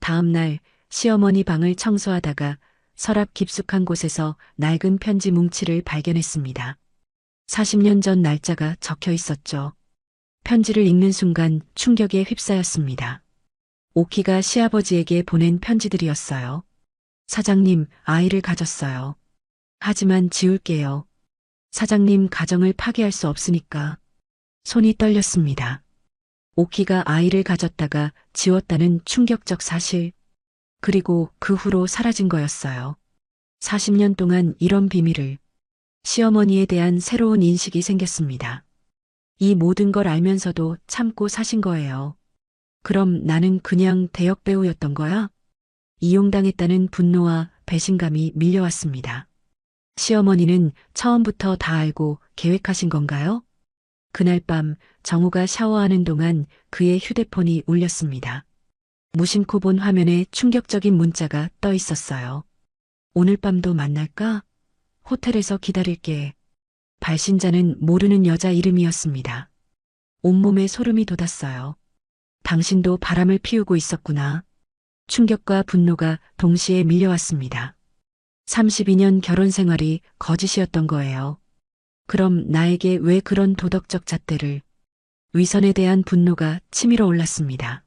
다음 날 시어머니 방을 청소하다가 서랍 깊숙한 곳에서 낡은 편지 뭉치를 발견했습니다. 40년 전 날짜가 적혀 있었죠. 편지를 읽는 순간 충격에 휩싸였습니다. 오키가 시아버지에게 보낸 편지들이었어요. 사장님, 아이를 가졌어요. 하지만 지울게요. 사장님, 가정을 파괴할 수 없으니까. 손이 떨렸습니다. 오키가 아이를 가졌다가 지웠다는 충격적 사실. 그리고 그 후로 사라진 거였어요. 40년 동안 이런 비밀을. 시어머니에 대한 새로운 인식이 생겼습니다. 이 모든 걸 알면서도 참고 사신 거예요. 그럼 나는 그냥 대역 배우였던 거야? 이용당했다는 분노와 배신감이 밀려왔습니다. 시어머니는 처음부터 다 알고 계획하신 건가요? 그날 밤 정우가 샤워하는 동안 그의 휴대폰이 울렸습니다. 무심코 본 화면에 충격적인 문자가 떠 있었어요. 오늘 밤도 만날까? 호텔에서 기다릴게. 발신자는 모르는 여자 이름이었습니다. 온몸에 소름이 돋았어요. 당신도 바람을 피우고 있었구나. 충격과 분노가 동시에 밀려왔습니다. 32년 결혼 생활이 거짓이었던 거예요. 그럼 나에게 왜 그런 도덕적 잣대를. 위선에 대한 분노가 치밀어 올랐습니다.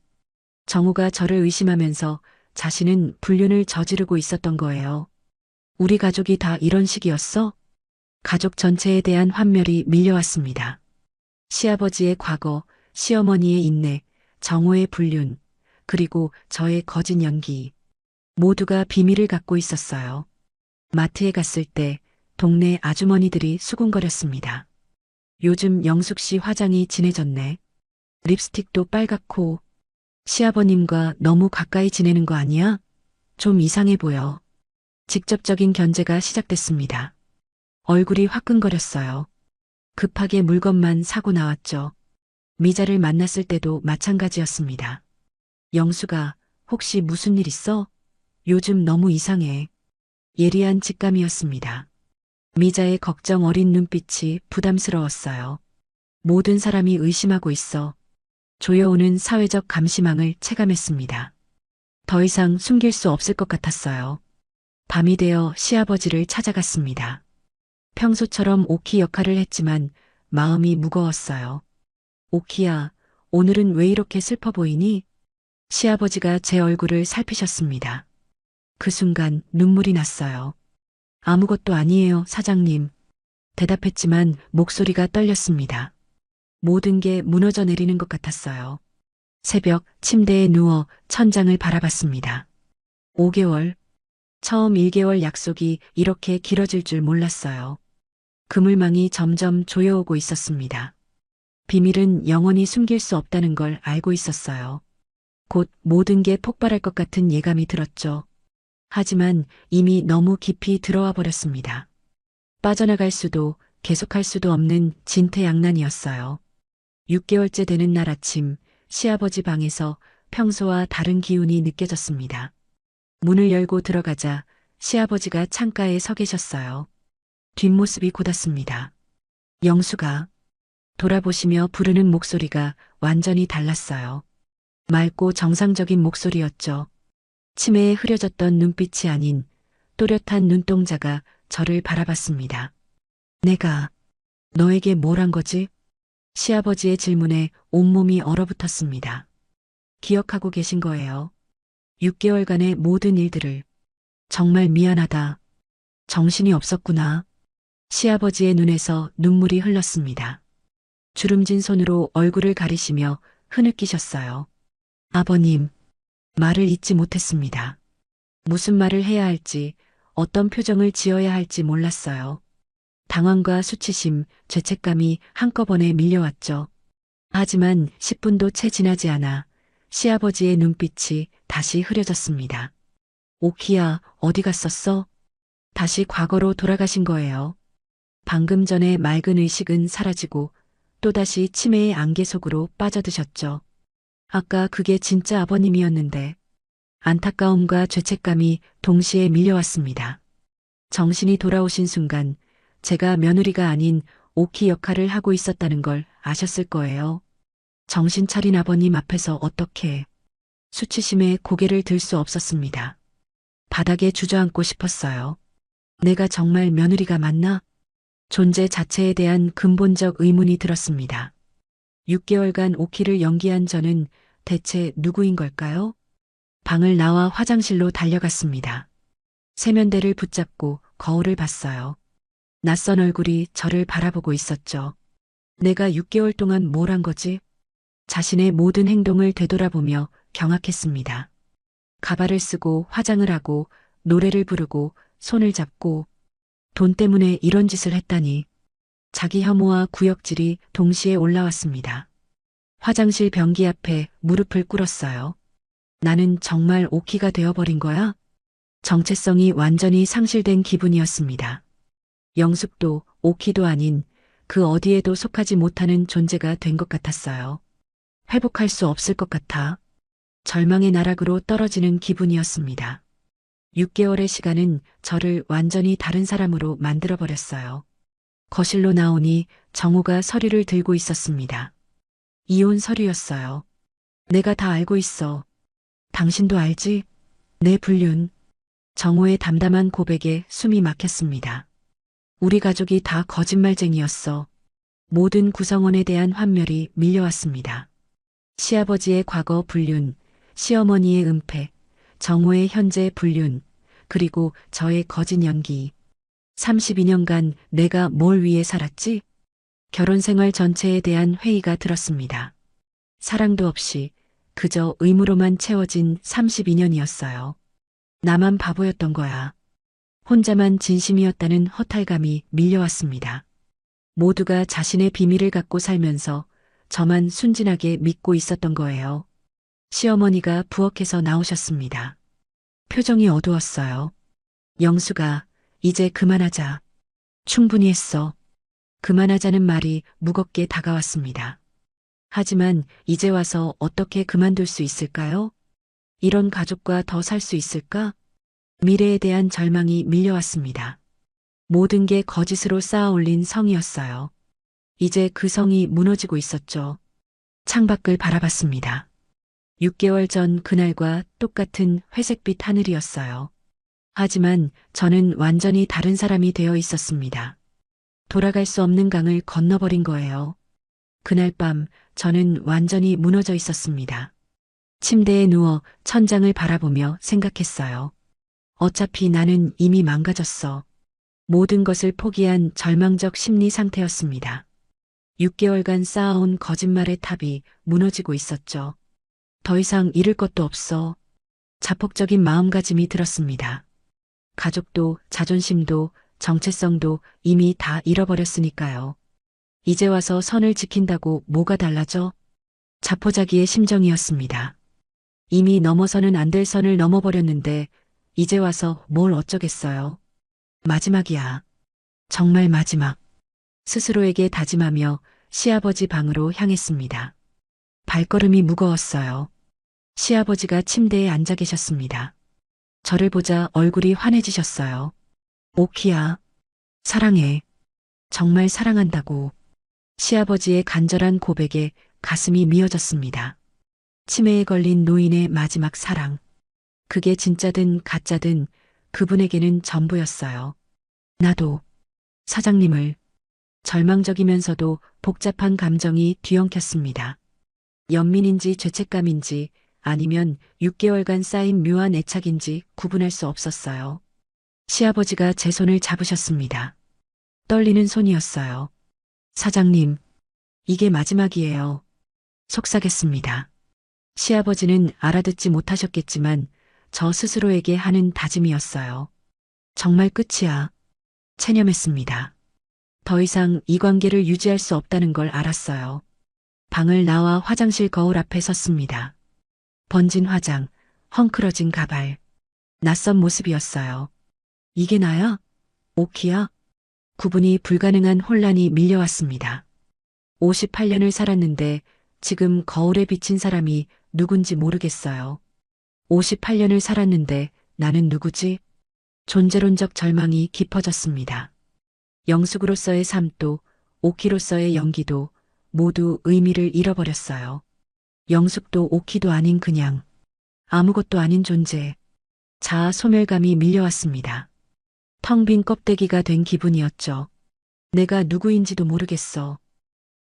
정우가 저를 의심하면서 자신은 불륜을 저지르고 있었던 거예요. 우리 가족이 다 이런 식이었어? 가족 전체에 대한 환멸이 밀려왔습니다. 시아버지의 과거, 시어머니의 인내, 정호의 불륜, 그리고 저의 거짓 연기. 모두가 비밀을 갖고 있었어요. 마트에 갔을 때 동네 아주머니들이 수군거렸습니다. 요즘 영숙 씨 화장이 진해졌네. 립스틱도 빨갛고. 시아버님과 너무 가까이 지내는 거 아니야? 좀 이상해 보여. 직접적인 견제가 시작됐습니다. 얼굴이 화끈거렸어요. 급하게 물건만 사고 나왔죠. 미자를 만났을 때도 마찬가지였습니다. 영수가 혹시 무슨 일 있어? 요즘 너무 이상해. 예리한 직감이었습니다. 미자의 걱정 어린 눈빛이 부담스러웠어요. 모든 사람이 의심하고 있어. 조여오는 사회적 감시망을 체감했습니다. 더 이상 숨길 수 없을 것 같았어요. 밤이 되어 시아버지를 찾아갔습니다. 평소처럼 오키 역할을 했지만 마음이 무거웠어요. 오키야, 오늘은 왜 이렇게 슬퍼 보이니? 시아버지가 제 얼굴을 살피셨습니다. 그 순간 눈물이 났어요. 아무것도 아니에요, 사장님. 대답했지만 목소리가 떨렸습니다. 모든 게 무너져 내리는 것 같았어요. 새벽 침대에 누워 천장을 바라봤습니다. 5개월. 처음 1개월 약속이 이렇게 길어질 줄 몰랐어요. 그물망이 점점 조여오고 있었습니다. 비밀은 영원히 숨길 수 없다는 걸 알고 있었어요. 곧 모든 게 폭발할 것 같은 예감이 들었죠. 하지만 이미 너무 깊이 들어와 버렸습니다. 빠져나갈 수도 계속할 수도 없는 진퇴양난이었어요. 6개월째 되는 날 아침, 시아버지 방에서 평소와 다른 기운이 느껴졌습니다. 문을 열고 들어가자 시아버지가 창가에 서 계셨어요. 뒷모습이 곧았습니다. 영수가. 돌아보시며 부르는 목소리가 완전히 달랐어요. 맑고 정상적인 목소리였죠. 치매에 흐려졌던 눈빛이 아닌 또렷한 눈동자가 저를 바라봤습니다. 내가 너에게 뭘 한 거지? 시아버지의 질문에 온몸이 얼어붙었습니다. 기억하고 계신 거예요. 6개월간의 모든 일들을. 정말 미안하다. 정신이 없었구나. 시아버지의 눈에서 눈물이 흘렀습니다. 주름진 손으로 얼굴을 가리시며 흐느끼셨어요. 아버님, 말을 잇지 못했습니다. 무슨 말을 해야 할지, 어떤 표정을 지어야 할지 몰랐어요. 당황과 수치심, 죄책감이 한꺼번에 밀려왔죠. 하지만 10분도 채 지나지 않아 시아버지의 눈빛이 다시 흐려졌습니다. 오키야, 어디 갔었어? 다시 과거로 돌아가신 거예요. 방금 전에 맑은 의식은 사라지고 또다시 치매의 안개 속으로 빠져드셨죠. 아까 그게 진짜 아버님이었는데 안타까움과 죄책감이 동시에 밀려왔습니다. 정신이 돌아오신 순간 제가 며느리가 아닌 오키 역할을 하고 있었다는 걸 아셨을 거예요. 정신 차린 아버님 앞에서 어떻게. 수치심에 고개를 들 수 없었습니다. 바닥에 주저앉고 싶었어요. 내가 정말 며느리가 맞나? 존재 자체에 대한 근본적 의문이 들었습니다. 6개월간 오키를 연기한 저는 대체 누구인 걸까요? 방을 나와 화장실로 달려갔습니다. 세면대를 붙잡고 거울을 봤어요. 낯선 얼굴이 저를 바라보고 있었죠. 내가 6개월 동안 뭘 한 거지? 자신의 모든 행동을 되돌아보며 경악했습니다. 가발을 쓰고 화장을 하고 노래를 부르고 손을 잡고 돈 때문에 이런 짓을 했다니. 자기 혐오와 구역질이 동시에 올라왔습니다. 화장실 변기 앞에 무릎을 꿇었어요. 나는 정말 오키가 되어버린 거야? 정체성이 완전히 상실된 기분이었습니다. 영숙도 오키도 아닌 그 어디에도 속하지 못하는 존재가 된 것 같았어요. 회복할 수 없을 것 같아 절망의 나락으로 떨어지는 기분이었습니다. 6개월의 시간은 저를 완전히 다른 사람으로 만들어버렸어요. 거실로 나오니 정우가 서류를 들고 있었습니다. 이혼 서류였어요. 내가 다 알고 있어. 당신도 알지? 내 불륜. 정우의 담담한 고백에 숨이 막혔습니다. 우리 가족이 다 거짓말쟁이였어. 모든 구성원에 대한 환멸이 밀려왔습니다. 시아버지의 과거 불륜, 시어머니의 은폐, 정호의 현재 불륜, 그리고 저의 거짓 연기. 32년간 내가 뭘 위해 살았지? 결혼 생활 전체에 대한 회의가 들었습니다. 사랑도 없이 그저 의무로만 채워진 32년이었어요. 나만 바보였던 거야. 혼자만 진심이었다는 허탈감이 밀려왔습니다. 모두가 자신의 비밀을 갖고 살면서 저만 순진하게 믿고 있었던 거예요. 시어머니가 부엌에서 나오셨습니다. 표정이 어두웠어요. 영수가 이제 그만하자. 충분히 했어. 그만하자는 말이 무겁게 다가왔습니다. 하지만 이제 와서 어떻게 그만둘 수 있을까요? 이런 가족과 더 살 수 있을까? 미래에 대한 절망이 밀려왔습니다. 모든 게 거짓으로 쌓아 올린 성이었어요. 이제 그 성이 무너지고 있었죠. 창밖을 바라봤습니다. 6개월 전 그날과 똑같은 회색빛 하늘이었어요. 하지만 저는 완전히 다른 사람이 되어 있었습니다. 돌아갈 수 없는 강을 건너버린 거예요. 그날 밤 저는 완전히 무너져 있었습니다. 침대에 누워 천장을 바라보며 생각했어요. 어차피 나는 이미 망가졌어. 모든 것을 포기한 절망적 심리 상태였습니다. 6개월간 쌓아온 거짓말의 탑이 무너지고 있었죠. 더 이상 잃을 것도 없어. 자폭적인 마음가짐이 들었습니다. 가족도 자존심도 정체성도 이미 다 잃어버렸으니까요. 이제 와서 선을 지킨다고 뭐가 달라져? 자포자기의 심정이었습니다. 이미 넘어서는 안 될 선을 넘어버렸는데 이제 와서 뭘 어쩌겠어요. 마지막이야. 정말 마지막. 스스로에게 다짐하며 시아버지 방으로 향했습니다. 발걸음이 무거웠어요. 시아버지가 침대에 앉아 계셨습니다. 저를 보자 얼굴이 환해지셨어요. 오키야, 사랑해. 정말 사랑한다고. 시아버지의 간절한 고백에 가슴이 미어졌습니다. 치매에 걸린 노인의 마지막 사랑. 그게 진짜든 가짜든 그분에게는 전부였어요. 나도 사장님을. 절망적이면서도 복잡한 감정이 뒤엉켰습니다. 연민인지 죄책감인지 아니면 6개월간 쌓인 묘한 애착인지 구분할 수 없었어요. 시아버지가 제 손을 잡으셨습니다. 떨리는 손이었어요. 사장님, 이게 마지막이에요. 속삭였습니다. 시아버지는 알아듣지 못하셨겠지만 저 스스로에게 하는 다짐이었어요. 정말 끝이야. 체념했습니다. 더 이상 이 관계를 유지할 수 없다는 걸 알았어요. 방을 나와 화장실 거울 앞에 섰습니다. 번진 화장, 헝클어진 가발. 낯선 모습이었어요. 이게 나야? 오키야? 구분이 불가능한 혼란이 밀려왔습니다. 58년을 살았는데 지금 거울에 비친 사람이 누군지 모르겠어요. 58년을 살았는데 나는 누구지? 존재론적 절망이 깊어졌습니다. 영숙으로서의 삶도 오키로서의 연기도 모두 의미를 잃어버렸어요. 영숙도 오키도 아닌 그냥 아무것도 아닌 존재. 자아 소멸감이 밀려왔습니다. 텅 빈 껍데기가 된 기분이었죠. 내가 누구인지도 모르겠어.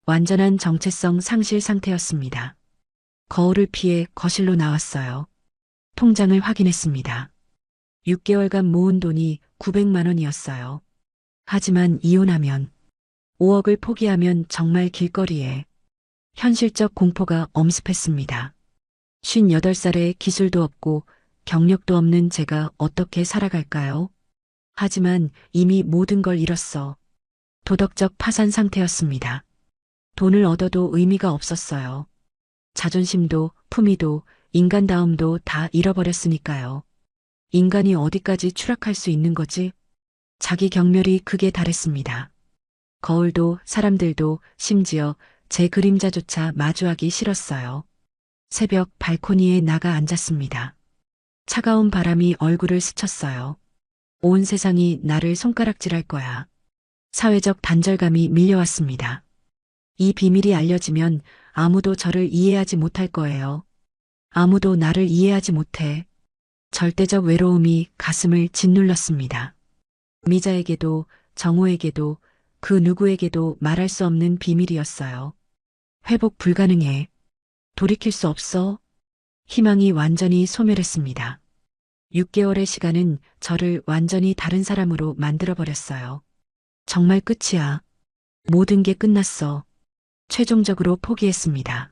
완전한 정체성 상실 상태였습니다. 거울을 피해 거실로 나왔어요. 통장을 확인했습니다. 6개월간 모은 돈이 900만 원이었어요. 하지만 이혼하면 5억을 포기하면 정말 길거리에 현실적 공포가 엄습했습니다. 58살에 기술도 없고 경력도 없는 제가 어떻게 살아갈까요? 하지만 이미 모든 걸 잃었어. 도덕적 파산 상태였습니다. 돈을 얻어도 의미가 없었어요. 자존심도 품위도 인간다움도 다 잃어버렸으니까요. 인간이 어디까지 추락할 수 있는 거지? 자기 경멸이 극에 달했습니다. 거울도 사람들도 심지어 제 그림자조차 마주하기 싫었어요. 새벽 발코니에 나가 앉았습니다. 차가운 바람이 얼굴을 스쳤어요. 온 세상이 나를 손가락질할 거야. 사회적 단절감이 밀려왔습니다. 이 비밀이 알려지면 아무도 저를 이해하지 못할 거예요. 아무도 나를 이해하지 못해. 절대적 외로움이 가슴을 짓눌렀습니다. 미자에게도 정호에게도 그 누구에게도 말할 수 없는 비밀이었어요. 회복 불가능해. 돌이킬 수 없어. 희망이 완전히 소멸했습니다. 6개월의 시간은 저를 완전히 다른 사람으로 만들어버렸어요. 정말 끝이야. 모든 게 끝났어. 최종적으로 포기했습니다.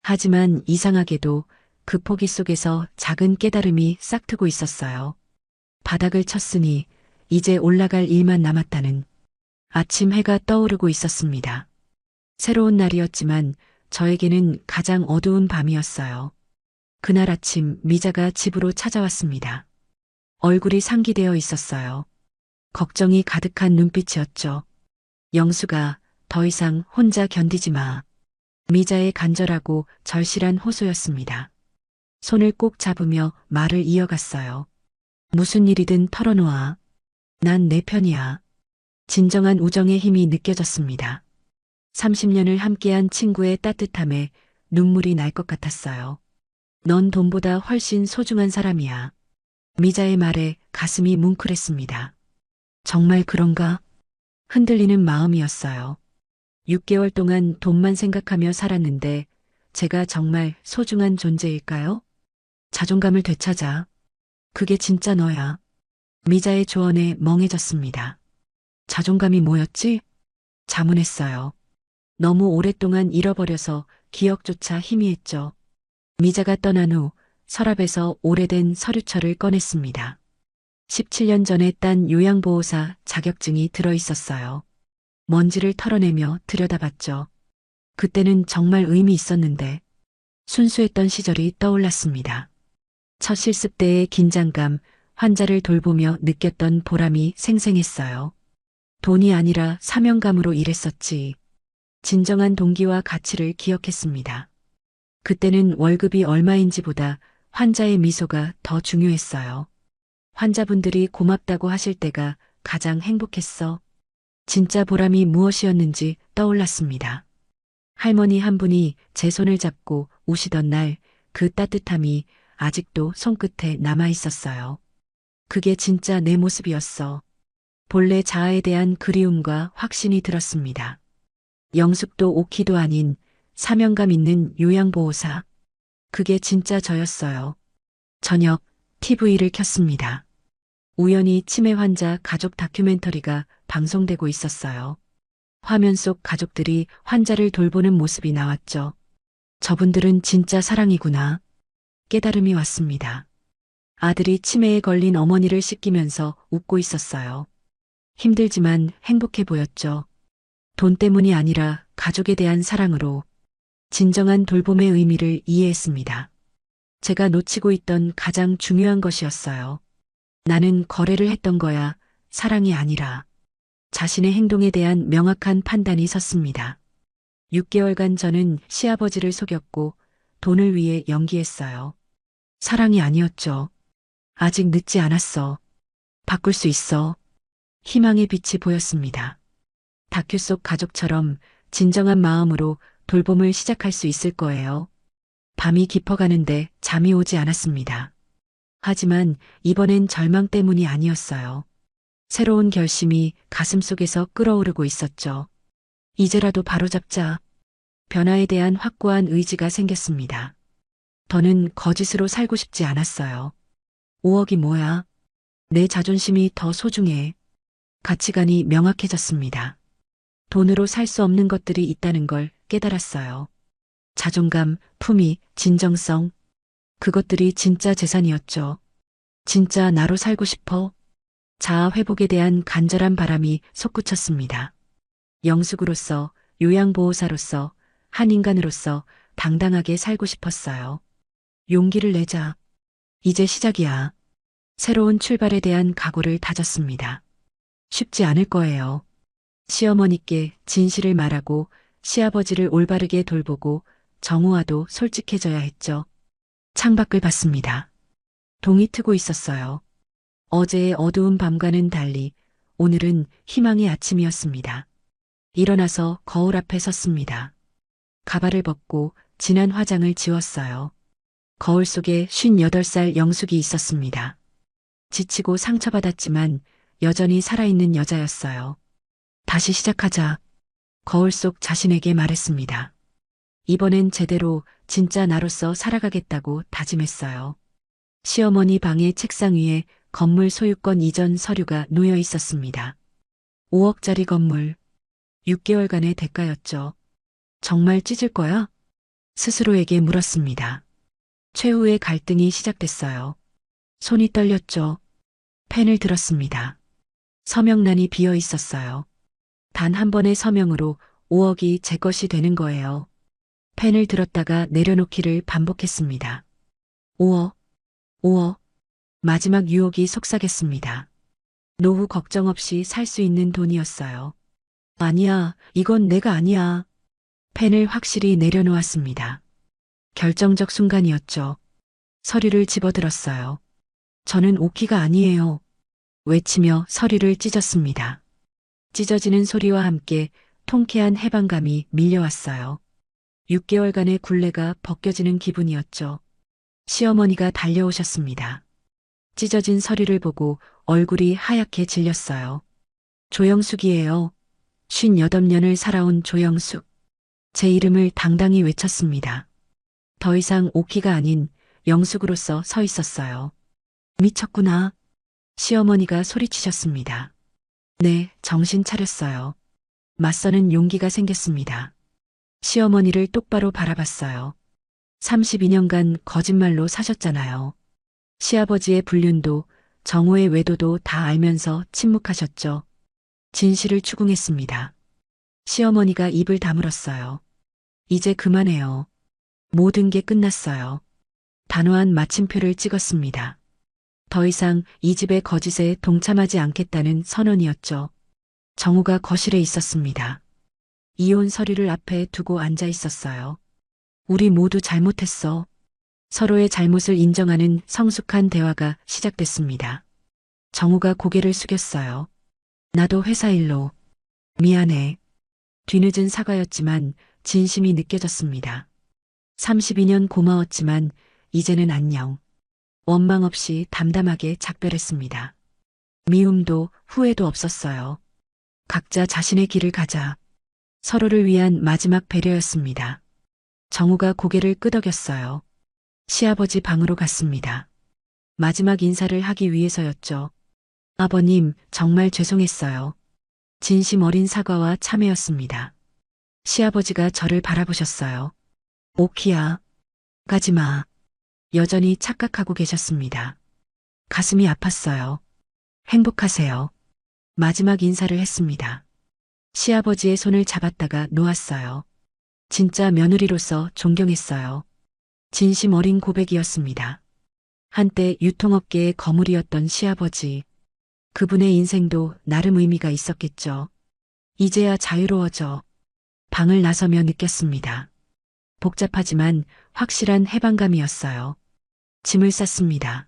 하지만 이상하게도 그 포기 속에서 작은 깨달음이 싹트고 있었어요. 바닥을 쳤으니 이제 올라갈 일만 남았다는 아침 해가 떠오르고 있었습니다. 새로운 날이었지만 저에게는 가장 어두운 밤이었어요. 그날 아침 미자가 집으로 찾아왔습니다. 얼굴이 상기되어 있었어요. 걱정이 가득한 눈빛이었죠. 영수가 더 이상 혼자 견디지 마. 미자의 간절하고 절실한 호소였습니다. 손을 꼭 잡으며 말을 이어갔어요. 무슨 일이든 털어놓아. 난 내 편이야. 진정한 우정의 힘이 느껴졌습니다. 30년을 함께한 친구의 따뜻함에 눈물이 날 것 같았어요. 넌 돈보다 훨씬 소중한 사람이야. 미자의 말에 가슴이 뭉클했습니다. 정말 그런가? 흔들리는 마음이었어요. 6개월 동안 돈만 생각하며 살았는데 제가 정말 소중한 존재일까요? 자존감을 되찾아. 그게 진짜 너야. 미자의 조언에 멍해졌습니다. 자존감이 뭐였지? 자문했어요. 너무 오랫동안 잃어버려서 기억조차 희미했죠. 미자가 떠난 후 서랍에서 오래된 서류철을 꺼냈습니다. 17년 전에 딴 요양보호사 자격증이 들어있었어요. 먼지를 털어내며 들여다봤죠. 그때는 정말 의미 있었는데 순수했던 시절이 떠올랐습니다. 첫 실습 때의 긴장감, 환자를 돌보며 느꼈던 보람이 생생했어요. 돈이 아니라 사명감으로 일했었지. 진정한 동기와 가치를 기억했습니다. 그때는 월급이 얼마인지보다 환자의 미소가 더 중요했어요. 환자분들이 고맙다고 하실 때가 가장 행복했어. 진짜 보람이 무엇이었는지 떠올랐습니다. 할머니 한 분이 제 손을 잡고 우시던 날 그 따뜻함이 아직도 손끝에 남아 있었어요. 그게 진짜 내 모습이었어. 본래 자아에 대한 그리움과 확신이 들었습니다. 영숙도 오키도 아닌 사명감 있는 요양보호사. 그게 진짜 저였어요. 저녁 TV를 켰습니다. 우연히 치매 환자 가족 다큐멘터리가 방송되고 있었어요. 화면 속 가족들이 환자를 돌보는 모습이 나왔죠. 저분들은 진짜 사랑이구나. 깨달음이 왔습니다. 아들이 치매에 걸린 어머니를 씻기면서 웃고 있었어요. 힘들지만 행복해 보였죠. 돈 때문이 아니라 가족에 대한 사랑으로 진정한 돌봄의 의미를 이해했습니다. 제가 놓치고 있던 가장 중요한 것이었어요. 나는 거래를 했던 거야, 사랑이 아니라. 자신의 행동에 대한 명확한 판단이 섰습니다. 6개월간 저는 시아버지를 속였고 돈을 위해 연기했어요. 사랑이 아니었죠. 아직 늦지 않았어. 바꿀 수 있어. 희망의 빛이 보였습니다. 다큐 속 가족처럼 진정한 마음으로 돌봄을 시작할 수 있을 거예요. 밤이 깊어가는데 잠이 오지 않았습니다. 하지만 이번엔 절망 때문이 아니었어요. 새로운 결심이 가슴속에서 끓어오르고 있었죠. 이제라도 바로잡자. 변화에 대한 확고한 의지가 생겼습니다. 더는 거짓으로 살고 싶지 않았어요. 5억이 뭐야? 내 자존심이 더 소중해. 가치관이 명확해졌습니다. 돈으로 살 수 없는 것들이 있다는 걸 깨달았어요. 자존감, 품위, 진정성. 그것들이 진짜 재산이었죠. 진짜 나로 살고 싶어. 자아 회복에 대한 간절한 바람이 솟구쳤습니다. 영숙으로서, 요양보호사로서, 한 인간으로서 당당하게 살고 싶었어요. 용기를 내자. 이제 시작이야. 새로운 출발에 대한 각오를 다졌습니다. 쉽지 않을 거예요. 시어머니께 진실을 말하고 시아버지를 올바르게 돌보고 정우와도 솔직해져야 했죠. 창밖을 봤습니다. 동이 트고 있었어요. 어제의 어두운 밤과는 달리 오늘은 희망의 아침이었습니다. 일어나서 거울 앞에 섰습니다. 가발을 벗고 진한 화장을 지웠어요. 거울 속에 58살 영숙이 있었습니다. 지치고 상처받았지만 여전히 살아있는 여자였어요. 다시 시작하자. 거울 속 자신에게 말했습니다. 이번엔 제대로 진짜 나로서 살아가겠다고 다짐했어요. 시어머니 방의 책상 위에 건물 소유권 이전 서류가 놓여 있었습니다. 5억짜리 건물. 6개월간의 대가였죠. 정말 찢을 거야? 스스로에게 물었습니다. 최후의 갈등이 시작됐어요. 손이 떨렸죠. 펜을 들었습니다. 서명란이 비어 있었어요. 단 한 번의 서명으로 5억이 제 것이 되는 거예요. 펜을 들었다가 내려놓기를 반복했습니다. 5억, 5억. 마지막 유혹이 속삭였습니다. 노후 걱정 없이 살 수 있는 돈이었어요. 아니야, 이건 내가 아니야. 펜을 확실히 내려놓았습니다. 결정적 순간이었죠. 서류를 집어들었어요. 저는 오키가 아니에요. 외치며 서류를 찢었습니다. 찢어지는 소리와 함께 통쾌한 해방감이 밀려왔어요. 6개월간의 굴레가 벗겨지는 기분이었죠. 시어머니가 달려오셨습니다. 찢어진 서류를 보고 얼굴이 하얗게 질렸어요. 조영숙이에요. 58년을 살아온 조영숙. 제 이름을 당당히 외쳤습니다. 더 이상 오키가 아닌 영숙으로서 서 있었어요. 미쳤구나. 시어머니가 소리치셨습니다. 네, 정신 차렸어요. 맞서는 용기가 생겼습니다. 시어머니를 똑바로 바라봤어요. 32년간 거짓말로 사셨잖아요. 시아버지의 불륜도 정호의 외도도 다 알면서 침묵하셨죠. 진실을 추궁했습니다. 시어머니가 입을 다물었어요. 이제 그만해요. 모든 게 끝났어요. 단호한 마침표를 찍었습니다. 더 이상 이 집의 거짓에 동참하지 않겠다는 선언이었죠. 정우가 거실에 있었습니다. 이혼 서류를 앞에 두고 앉아 있었어요. 우리 모두 잘못했어. 서로의 잘못을 인정하는 성숙한 대화가 시작됐습니다. 정우가 고개를 숙였어요. 나도 회사 일로. 미안해. 뒤늦은 사과였지만 진심이 느껴졌습니다. 32년 고마웠지만 이제는 안녕. 원망 없이 담담하게 작별했습니다. 미움도 후회도 없었어요. 각자 자신의 길을 가자. 서로를 위한 마지막 배려였습니다. 정우가 고개를 끄덕였어요. 시아버지 방으로 갔습니다. 마지막 인사를 하기 위해서였죠. 아버님, 정말 죄송했어요. 진심 어린 사과와 참회였습니다. 시아버지가 저를 바라보셨어요. 오키야, 가지마. 여전히 착각하고 계셨습니다. 가슴이 아팠어요. 행복하세요. 마지막 인사를 했습니다. 시아버지의 손을 잡았다가 놓았어요. 진짜 며느리로서 존경했어요. 진심 어린 고백이었습니다. 한때 유통업계의 거물이었던 시아버지. 그분의 인생도 나름 의미가 있었겠죠. 이제야 자유로워져 방을 나서며 느꼈습니다. 복잡하지만 확실한 해방감이었어요. 짐을 쌌습니다.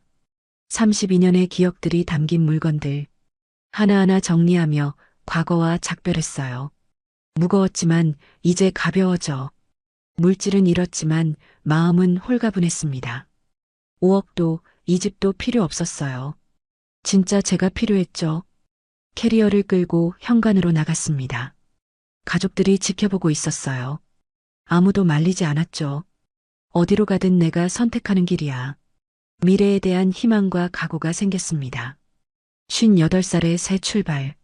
32년의 기억들이 담긴 물건들. 하나하나 정리하며 과거와 작별했어요. 무거웠지만 이제 가벼워져. 물질은 잃었지만 마음은 홀가분했습니다. 5억도 이 집도 필요 없었어요. 진짜 제가 필요했죠. 캐리어를 끌고 현관으로 나갔습니다. 가족들이 지켜보고 있었어요. 아무도 말리지 않았죠. 어디로 가든 내가 선택하는 길이야. 미래에 대한 희망과 각오가 생겼습니다. 58살의 새 출발.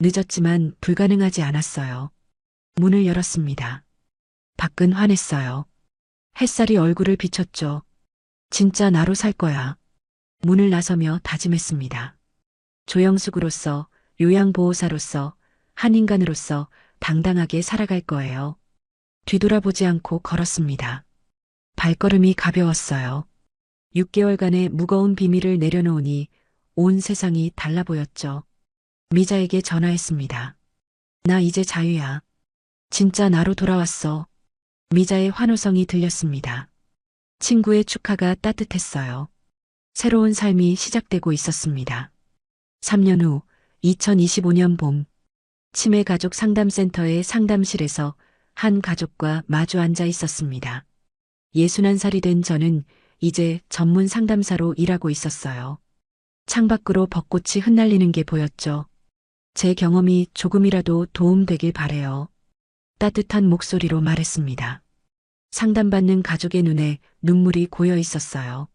늦었지만 불가능하지 않았어요. 문을 열었습니다. 밖은 환했어요. 햇살이 얼굴을 비췄죠. 진짜 나로 살 거야. 문을 나서며 다짐했습니다. 조영숙으로서, 요양보호사로서, 한 인간으로서 당당하게 살아갈 거예요. 뒤돌아보지 않고 걸었습니다. 발걸음이 가벼웠어요. 6개월간의 무거운 비밀을 내려놓으니 온 세상이 달라 보였죠. 미자에게 전화했습니다. 나 이제 자유야. 진짜 나로 돌아왔어. 미자의 환호성이 들렸습니다. 친구의 축하가 따뜻했어요. 새로운 삶이 시작되고 있었습니다. 3년 후 2025년 봄 치매 가족 상담센터의 상담실에서 한 가족과 마주 앉아 있었습니다. 61살이 된 저는 이제 전문 상담사로 일하고 있었어요. 창밖으로 벚꽃이 흩날리는 게 보였죠. 제 경험이 조금이라도 도움되길 바래요. 따뜻한 목소리로 말했습니다. 상담받는 가족의 눈에 눈물이 고여 있었어요.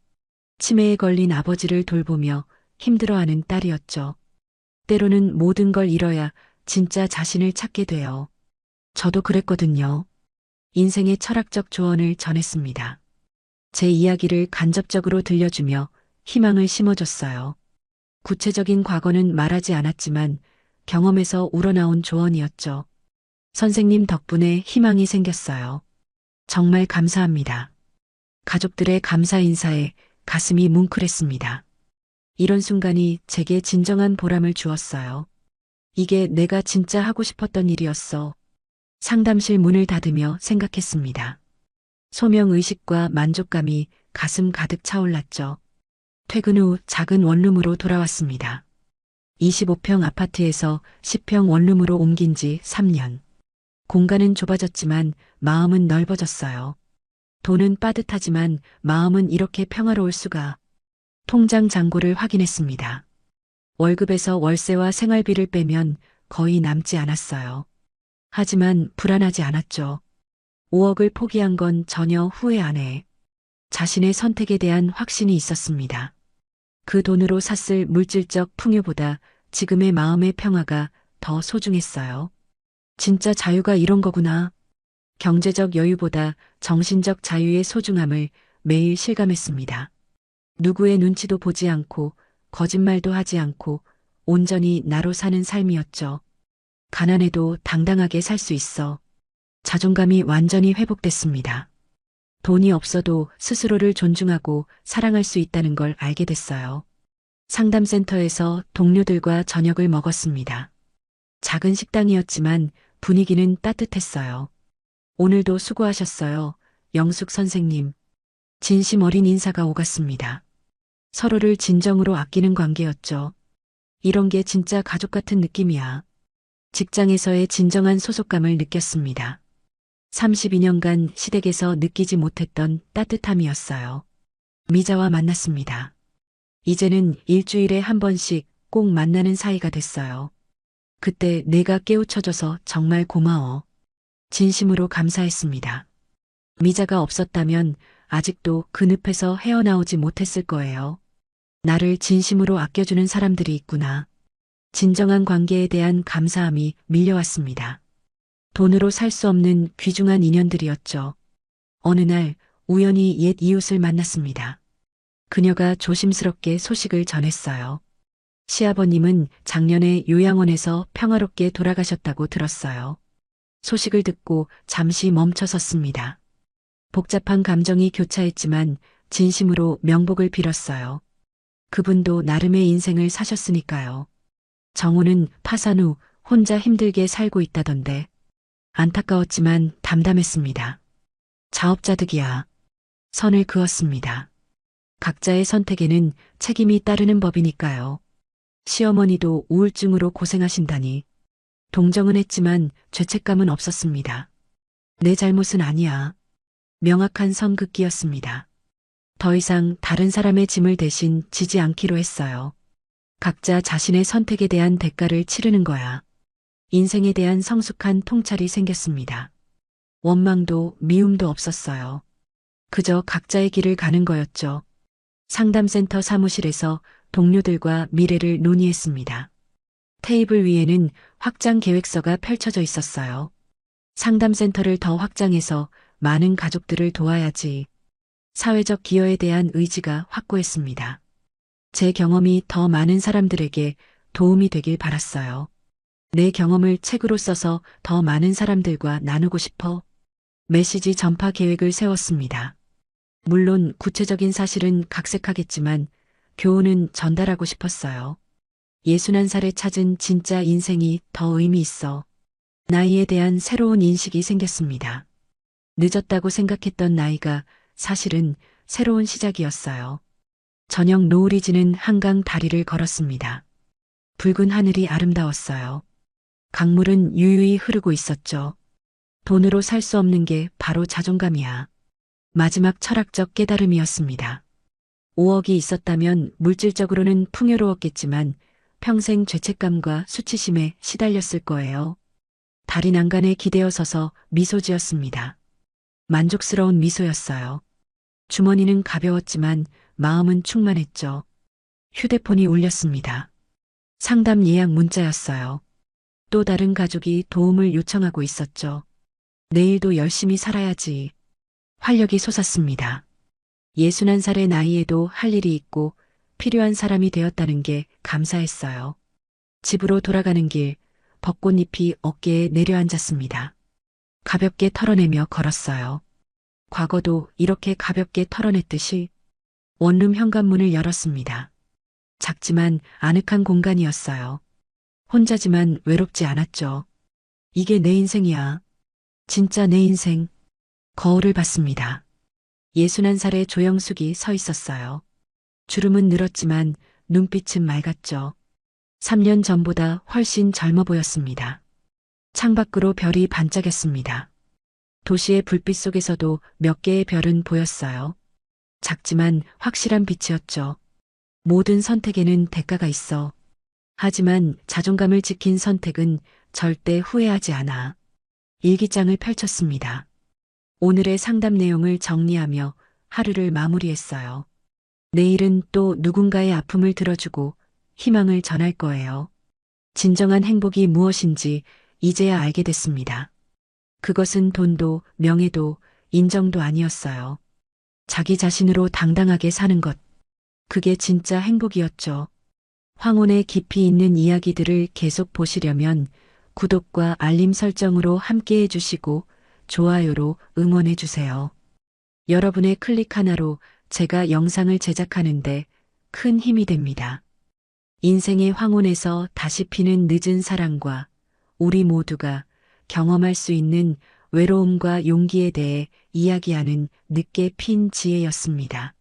치매에 걸린 아버지를 돌보며 힘들어하는 딸이었죠. 때로는 모든 걸 잃어야 진짜 자신을 찾게 돼요. 저도 그랬거든요. 인생의 철학적 조언을 전했습니다. 제 이야기를 간접적으로 들려주며 희망을 심어줬어요. 구체적인 과거는 말하지 않았지만 경험에서 우러나온 조언이었죠. 선생님 덕분에 희망이 생겼어요. 정말 감사합니다. 가족들의 감사 인사에 가슴이 뭉클했습니다. 이런 순간이 제게 진정한 보람을 주었어요. 이게 내가 진짜 하고 싶었던 일이었어. 상담실 문을 닫으며 생각했습니다. 소명의식과 만족감이 가슴 가득 차올랐죠. 퇴근 후 작은 원룸으로 돌아왔습니다. 25평 아파트에서 10평 원룸으로 옮긴 지 3년. 공간은 좁아졌지만 마음은 넓어졌어요. 돈은 빠듯하지만 마음은 이렇게 평화로울 수가. 통장 잔고를 확인했습니다. 월급에서 월세와 생활비를 빼면 거의 남지 않았어요. 하지만 불안하지 않았죠. 5억을 포기한 건 전혀 후회 안 해. 자신의 선택에 대한 확신이 있었습니다. 그 돈으로 샀을 물질적 풍요보다 지금의 마음의 평화가 더 소중했어요. 진짜 자유가 이런 거구나. 경제적 여유보다 정신적 자유의 소중함을 매일 실감했습니다. 누구의 눈치도 보지 않고 거짓말도 하지 않고 온전히 나로 사는 삶이었죠. 가난해도 당당하게 살 수 있어. 자존감이 완전히 회복됐습니다. 돈이 없어도 스스로를 존중하고 사랑할 수 있다는 걸 알게 됐어요. 상담센터에서 동료들과 저녁을 먹었습니다. 작은 식당이었지만 분위기는 따뜻했어요. 오늘도 수고하셨어요, 영숙 선생님. 진심 어린 인사가 오갔습니다. 서로를 진정으로 아끼는 관계였죠. 이런 게 진짜 가족 같은 느낌이야. 직장에서의 진정한 소속감을 느꼈습니다. 32년간 시댁에서 느끼지 못했던 따뜻함이었어요. 미자와 만났습니다. 이제는 일주일에 한 번씩 꼭 만나는 사이가 됐어요. 그때 내가 깨우쳐줘서 정말 고마워. 진심으로 감사했습니다. 미자가 없었다면 아직도 그 늪에서 헤어나오지 못했을 거예요. 나를 진심으로 아껴주는 사람들이 있구나. 진정한 관계에 대한 감사함이 밀려왔습니다. 돈으로 살 수 없는 귀중한 인연들이었죠. 어느 날 우연히 옛 이웃을 만났습니다. 그녀가 조심스럽게 소식을 전했어요. 시아버님은 작년에 요양원에서 평화롭게 돌아가셨다고 들었어요. 소식을 듣고 잠시 멈춰섰습니다. 복잡한 감정이 교차했지만 진심으로 명복을 빌었어요. 그분도 나름의 인생을 사셨으니까요. 정호는 파산 후 혼자 힘들게 살고 있다던데. 안타까웠지만 담담했습니다. 자업자득이야. 선을 그었습니다. 각자의 선택에는 책임이 따르는 법이니까요. 시어머니도 우울증으로 고생하신다니. 동정은 했지만 죄책감은 없었습니다. 내 잘못은 아니야. 명확한 선긋기였습니다. 더 이상 다른 사람의 짐을 대신 지지 않기로 했어요. 각자 자신의 선택에 대한 대가를 치르는 거야. 인생에 대한 성숙한 통찰이 생겼습니다. 원망도 미움도 없었어요. 그저 각자의 길을 가는 거였죠. 상담센터 사무실에서 동료들과 미래를 논의했습니다. 테이블 위에는 확장 계획서가 펼쳐져 있었어요. 상담센터를 더 확장해서 많은 가족들을 도와야지. 사회적 기여에 대한 의지가 확고했습니다. 제 경험이 더 많은 사람들에게 도움이 되길 바랐어요. 내 경험을 책으로 써서 더 많은 사람들과 나누고 싶어 메시지 전파 계획을 세웠습니다. 물론 구체적인 사실은 각색하겠지만 교훈은 전달하고 싶었어요. 61살에 찾은 진짜 인생이 더 의미 있어 나이에 대한 새로운 인식이 생겼습니다. 늦었다고 생각했던 나이가 사실은 새로운 시작이었어요. 저녁 노을이 지는 한강 다리를 걸었습니다. 붉은 하늘이 아름다웠어요. 강물은 유유히 흐르고 있었죠. 돈으로 살 수 없는 게 바로 자존감이야. 마지막 철학적 깨달음이었습니다. 5억이 있었다면 물질적으로는 풍요로웠겠지만 평생 죄책감과 수치심에 시달렸을 거예요. 다리 난간에 기대어 서서 미소 지었습니다. 만족스러운 미소였어요. 주머니는 가벼웠지만 마음은 충만했죠. 휴대폰이 울렸습니다. 상담 예약 문자였어요. 또 다른 가족이 도움을 요청하고 있었죠. 내일도 열심히 살아야지. 활력이 솟았습니다. 61살의 나이에도 할 일이 있고 필요한 사람이 되었다는 게 감사했어요. 집으로 돌아가는 길, 벚꽃잎이 어깨에 내려앉았습니다. 가볍게 털어내며 걸었어요. 과거도 이렇게 가볍게 털어냈듯이 원룸 현관문을 열었습니다. 작지만 아늑한 공간이었어요. 혼자지만 외롭지 않았죠. 이게 내 인생이야. 진짜 내 인생. 거울을 봤습니다. 61살의 조영숙이 서 있었어요. 주름은 늘었지만 눈빛은 맑았죠. 3년 전보다 훨씬 젊어 보였습니다. 창밖으로 별이 반짝였습니다. 도시의 불빛 속에서도 몇 개의 별은 보였어요. 작지만 확실한 빛이었죠. 모든 선택에는 대가가 있어. 하지만 자존감을 지킨 선택은 절대 후회하지 않아. 일기장을 펼쳤습니다. 오늘의 상담 내용을 정리하며 하루를 마무리했어요. 내일은 또 누군가의 아픔을 들어주고 희망을 전할 거예요. 진정한 행복이 무엇인지 이제야 알게 됐습니다. 그것은 돈도 명예도 인정도 아니었어요. 자기 자신으로 당당하게 사는 것. 그게 진짜 행복이었죠. 황혼의 깊이 있는 이야기들을 계속 보시려면 구독과 알림 설정으로 함께 해주시고 좋아요로 응원해 주세요. 여러분의 클릭 하나로 제가 영상을 제작하는데 큰 힘이 됩니다. 인생의 황혼에서 다시 피는 늦은 사랑과 우리 모두가 경험할 수 있는 외로움과 용기에 대해 이야기하는 늦게 핀 지혜였습니다.